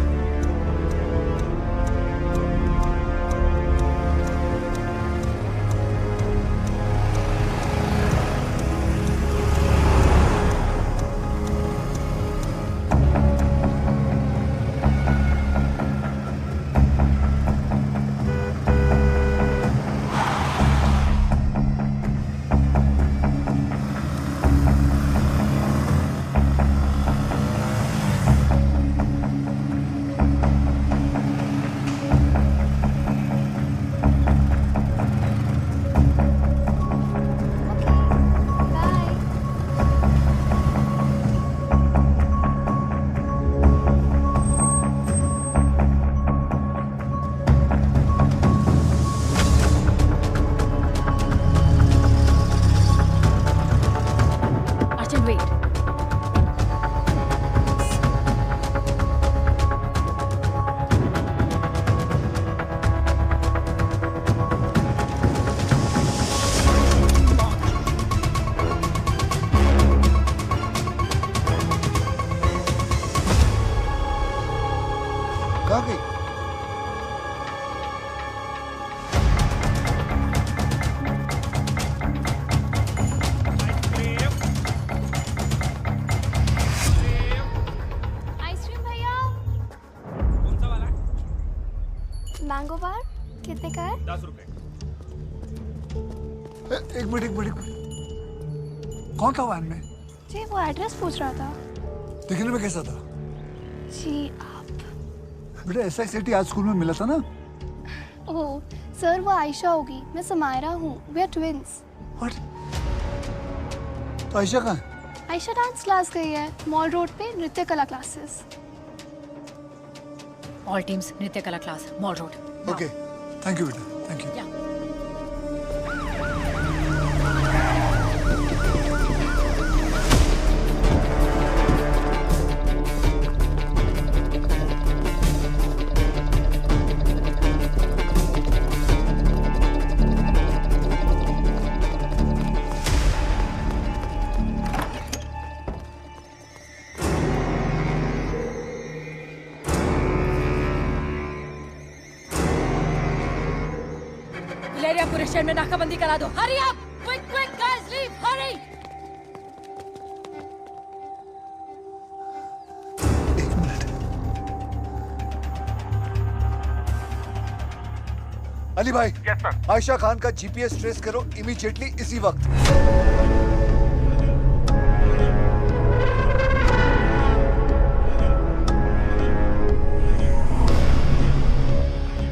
कहाँ गई? आइसक्रीम भैया। कौन सा वाला? मैंगो बार कितने का है? 10 रुपए। एक मिनट। कौन था वैन में? जी वो एड्रेस पूछ रहा था। दिखने में कैसा था? जी आप बेटा SICT आज स्कूल में मिला था ना? ओह सर वो आयशा होगी, मैं समायरा हूँ। We are twins. What? तो आयशा कहाँ है? आयशा डांस क्लास गई है, मॉल रोड पे नृत्य कला classes. All teams Nritya Kala class, Mall Road. Okay, thank you बेटा, थैंक यू। पूरे शहर में नाकाबंदी करा दो। Hurry up, quick quick guys, leave, hurry. Ali भाई, yes, sir. आयशा खान का जीपीएस ट्रेस करो इमीडिएटली इसी वक्त।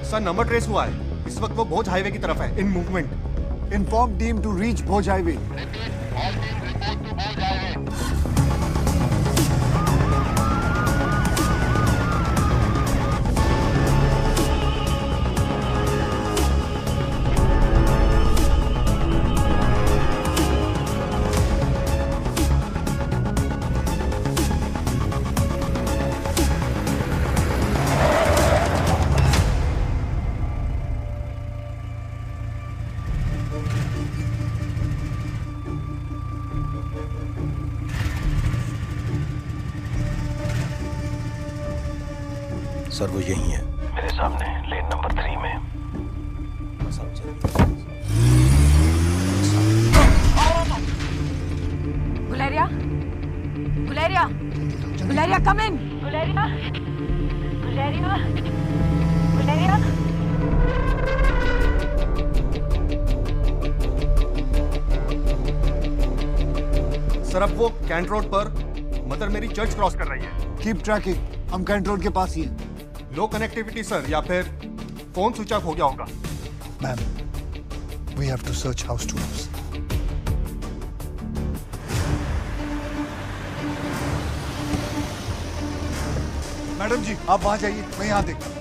सर नंबर ट्रेस हुआ है। इस वक्त वो भोज हाईवे की तरफ है, in movement. Inform team to reach Bhoj highway. Sir वो यही है मेरे सामने, लेन नंबर 3 में। Guleria, Guleria, Guleria, come in. Guleria, Guleria, Guleria. Sir अब वो कैंट रोड पर मदर मेरी चर्च क्रॉस कर रही है। कीप ट्रैकिंग, हम कैंट रोड के पास ही हैं। लो कनेक्टिविटी सर, या फिर फोन स्विच ऑफ हो गया होगा। Ma'am, we have to search house to house. Madam जी, आप वहां जाइए, मैं यहां देखता हूं।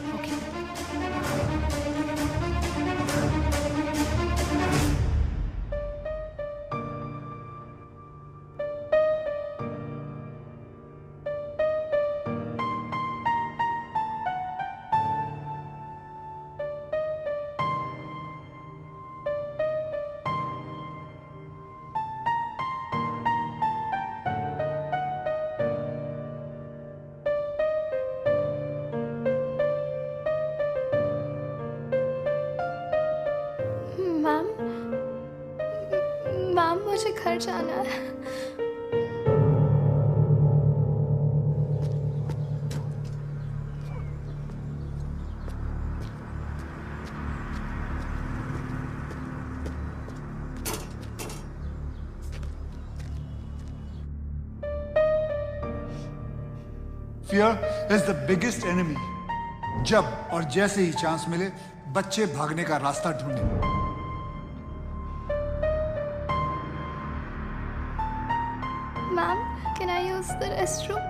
मैम मुझे घर जाना है। Fear is the biggest enemy. जब और जैसे ही चांस मिले बच्चे भागने का रास्ता ढूंढें। Ma'am, can I use the restroom?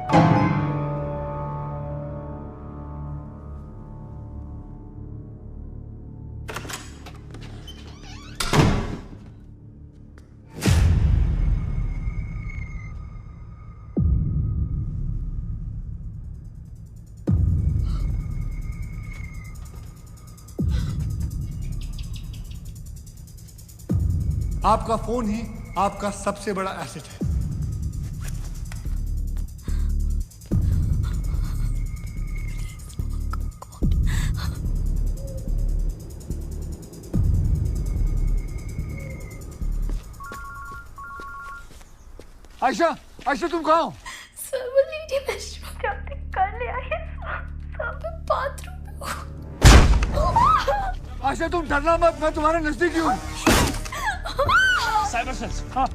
आपका फोन ही आपका सबसे बड़ा एसेट है। आयशा, आयशा तुम कहाँ हो? सर वो लेडी रेस्टोरेंट जाते कर लिया है, सब बाथरूम में हूँ। आयशा तुम डरना मत, मैं तुम्हारे नजदीक ही हूँ। Cyber cells. हाँ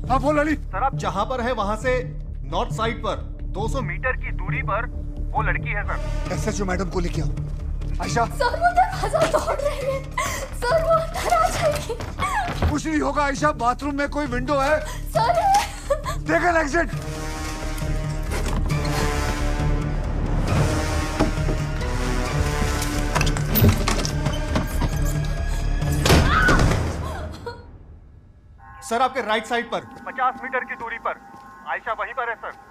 हाँ बोल अली। सर आप जहाँ पर है वहाँ से नॉर्थ साइड पर 200 मीटर की दूरी पर वो लड़की है सर। एसएचओ मैडम को लेके आओ। आयशा सर वो दरवाजा तोड़ रही है। सर वो अंदर आ जाएगी। कुछ नहीं होगा आयशा, बाथरूम में कोई विंडो है। Sir take an exit. Sir आपके राइट साइड पर 50 मीटर की दूरी पर आयशा वहीं पर है सर।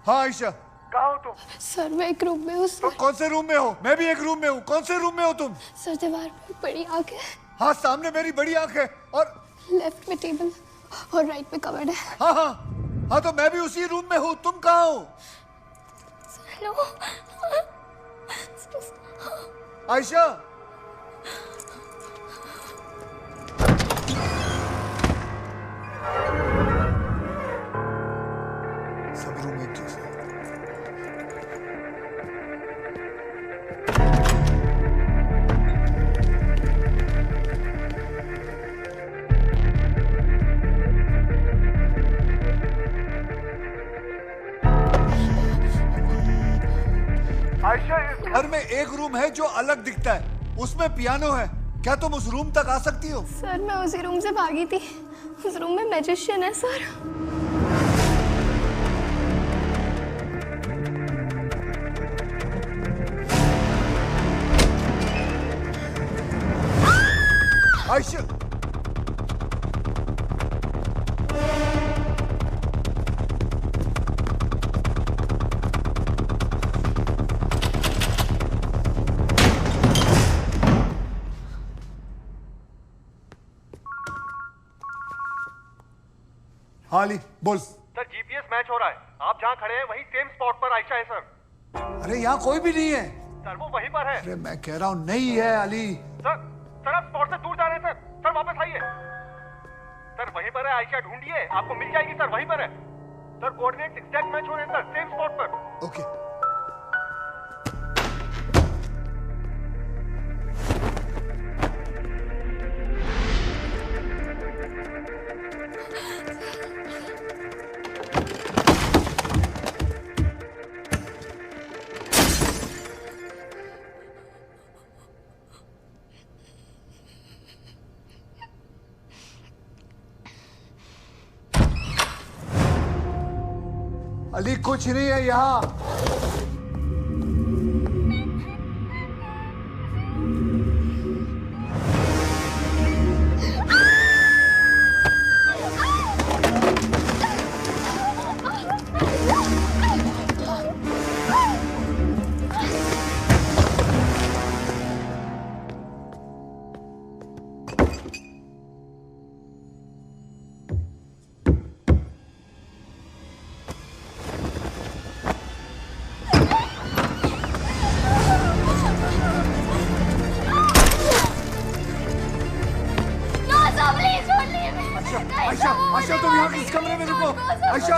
हाँ आयशा, कहाँ हो तुम? सर मैं एक रूम में हूँ सर। तुम कौन से रूम में हो? मैं भी एक रूम में हूँ। कौन से रूम में हो तुम? सर दीवार पे बड़ी आंख है। हाँ सामने मेरी बड़ी आंख है और लेफ्ट में टेबल और राइट में कबर्ड है। हाँ हाँ हाँ, तो मैं भी उसी रूम में हूँ। तुम कहाँ हो? हेलो आयशा सब रूम एक जैसे। आयशा इस घर में एक रूम है जो अलग दिखता है, उसमें पियानो है। क्या तुम उस रूम तक आ सकती हो? सर मैं उसी रूम से भागी थी। उस रूम में मैजिशियन है सर। आयशा हाँ अली बोल। सर जीपीएस मैच हो रहा है। आप जहाँ खड़े हैं वही सेम स्पॉट पर आयशा है सर। अरे यहाँ कोई भी नहीं है। सर वो वहीं पर है। अरे मैं कह रहा हूँ नहीं है अली। सर आप स्पॉट से दूर जा रहे हैं सर। सर वापस आइए। सर वहीं पर है आयशा, ढूंढिए आपको मिल जाएगी सर। वहीं पर है सर। कोऑर्डिनेट्स एग्जैक्ट मैच हो रहे हैं सर, सेम स्पॉट पर। ओके अली कुछ नहीं है यहाँ। आयशा, आयशा तुम यहाँ किस कमरे में रुको? आयशा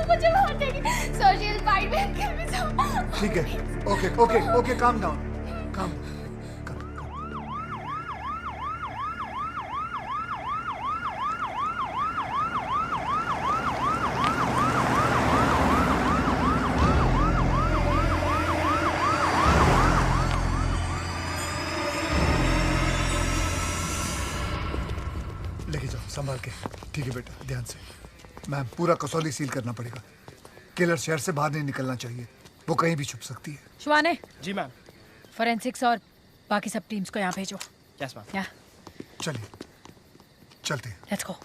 मुझे मार देगी। सर शी इज फाइट में किल मी सर। ठीक है, okay okay okay, calm down, काम। लेके जाओ संभाल के। ठीक है बेटा, ध्यान से। मैम पूरा कसौली सील करना पड़ेगा। किलर शहर से बाहर नहीं निकलना चाहिए, वो कहीं भी छुप सकती है। शिवाने। जी मैम। फॉरेंसिक्स और बाकी सब टीम्स को यहाँ भेजो। Yes ma'am. या चलिए चलते हैं। Let's go.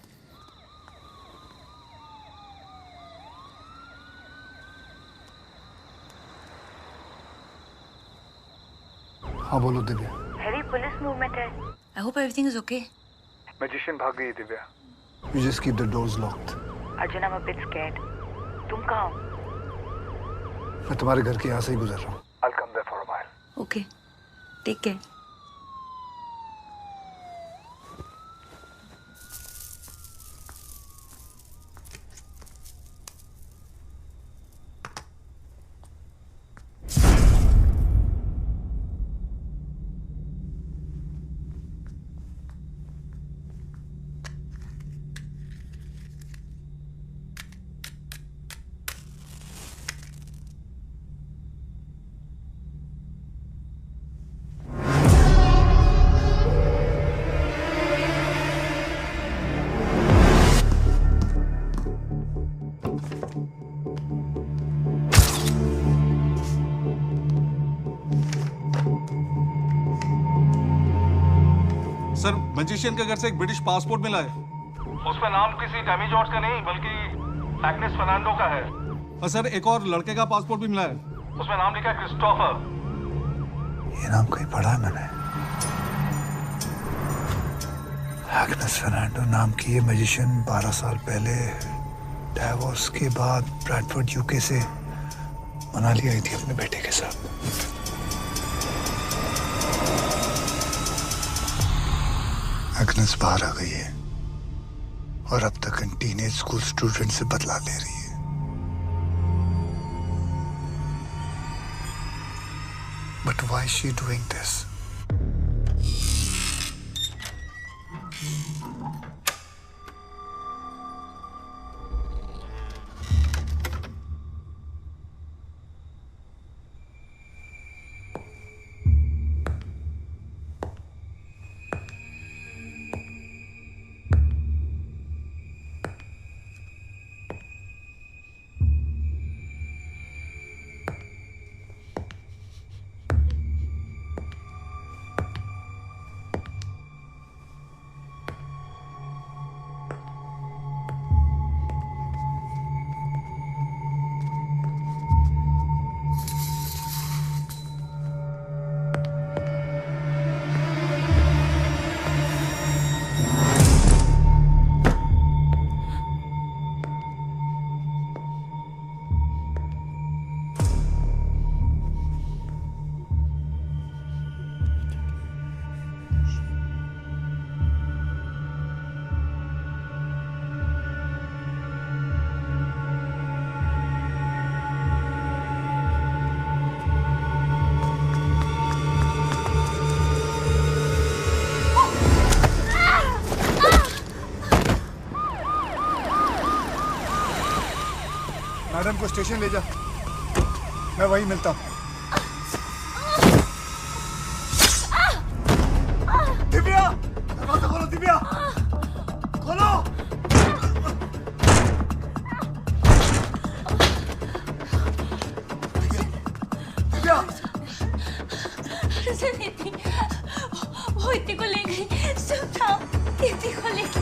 हाँ बोलो दिव्या। हैवी पुलिस मूवमेंट है। I hope everything is okay. Magician भाग गई है Divya. You just keep the doors locked. Arjun, I'm a bit scared. तुम कहाँ हो? मैं तुम्हारे घर के यहाँ से ही गुजर रहा हूँ। I'll come there for a while. Okay. Take care. Sir, magician के घर से एक ब्रिटिश पासपोर्ट मिला है। उसमें नाम किसी डेमी जॉर्ज का नहीं बल्कि एग्नेस फर्नांडो का है। और सर, एक और लड़के का पासपोर्ट भी मिला है। उसमें नाम लिखा है क्रिस्टोफर। ये नाम कहीं पढ़ा है मैंने। एग्नेस फर्नांडो नाम की ये मैजिशियन 12 साल पहले डाइवोर्स के बाद ब्रैडफोर्ड यूके से मनाली आई थी अपने बेटे के साथ। एग्नेस बाहर आ गई है और अब तक इन टीनेज स्कूल स्टूडेंट से बदला ले रही है। But why is she doing this? Madam को स्टेशन ले जा, मैं वहीं मिलता हूँ। दिव्या, दरवाजा खोलो दिव्या, खोलो। दिव्या, वो इतनी को ले गई। चुप था, इतनी को ले गई।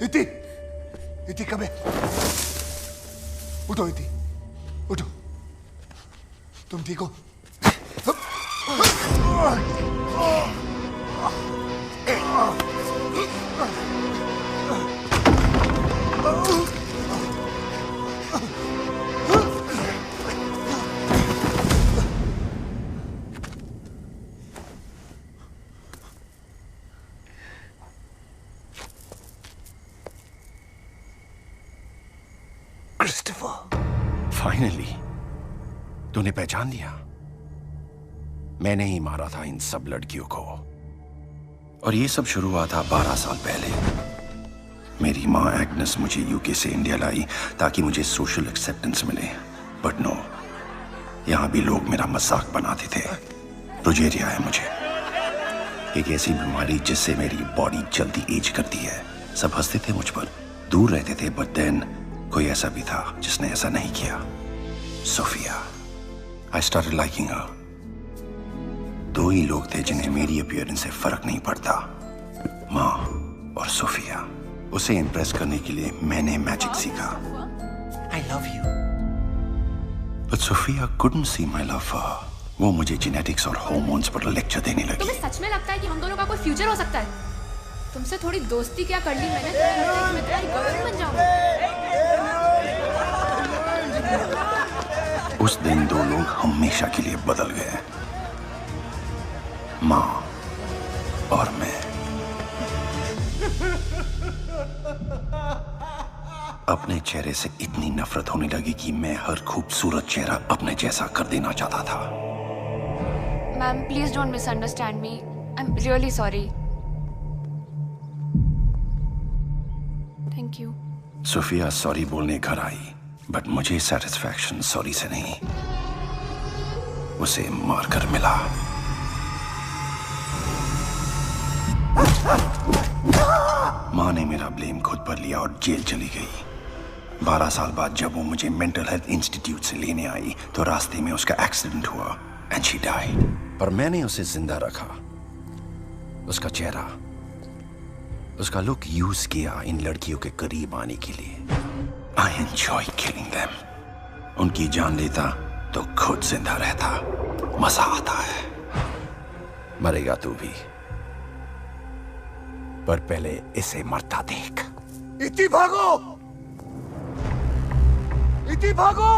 इति, इति कब है? उठो इति, उठो। तुम ठीक हो? फाइनली तूने पहचान लिया। मैंने ही मारा था इन सब लड़कियों को, और ये सब शुरू हुआ था 12 साल पहले। मेरी माँ एग्नेस मुझे यूके से इंडिया लाई ताकि मुझे सोशल एक्सेप्टेंस मिले, बट नो, यहाँ भी लोग मेरा मजाक बनाते थे। प्रोजेरिया है मुझे, एक ऐसी बीमारी जिससे मेरी बॉडी जल्दी एज करती है। सब हंसते थे मुझ पर, दूर रहते थे, बट देन कोई ऐसा भी था जिसने ऐसा नहीं किया। सोफिया। आई स्टार्टेड लाइकिंग हर। 2 ही लोग थे जिन्हें मेरी अपीयरेंस से फर्क नहीं पड़ता, माँ और सोफिया। उसे इम्प्रेस करने के लिए मैंने मैजिक सीखा। I love you. But Sophia couldn't see my love for her. वो मुझे जेनेटिक्स और हॉर्मोन्स पर लेक्चर देने लगी। तुम्हें सच में लगता है कि हम दोनों का कोई फ्यूचर हो सकता है? तुमसे थोड़ी दोस्ती क्या कर ली मैंने, मैं तुम्हारी गर्लफ्रेंड बन जाऊंगी। उस दिन 2 लोग हमेशा के लिए बदल गए, माँ और मैं। अपने चेहरे से इतनी नफरत होने लगी कि मैं हर खूबसूरत चेहरा अपने जैसा कर देना चाहता था। Ma'am please don't misunderstand me, I am really sorry. Thank you. Sophia sorry बोलने घर आई, बट मुझे सेटिस्फैक्शन सॉरी से नहीं, उसे मारकर मिला। माँ ने मेरा ब्लेम खुद पर लिया और जेल चली गई। 12 साल बाद जब वो मुझे मेंटल हेल्थ इंस्टीट्यूट से लेने आई तो रास्ते में उसका एक्सीडेंट हुआ एंड शी डाइड। पर मैंने उसे जिंदा रखा। उसका चेहरा, उसका लुक यूज किया इन लड़कियों के करीब आने के लिए। I enjoy killing them. उनकी जान लेता तो खुद जिंदा रहता। मजा आता है। मरेगा तू भी, पर पहले इसे मरता देख। इति भागो, इति भागो।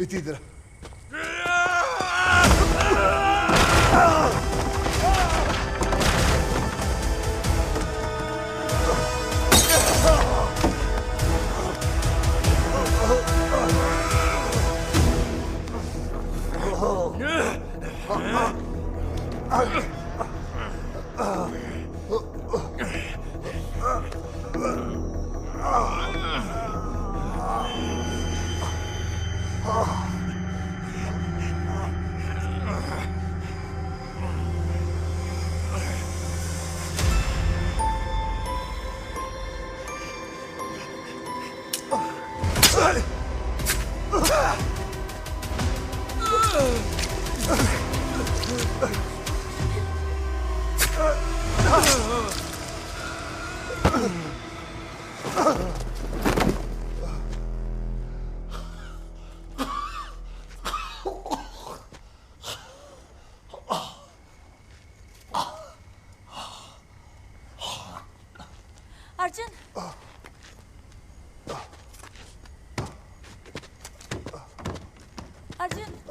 इति इधर। अर्जुन अर्जुन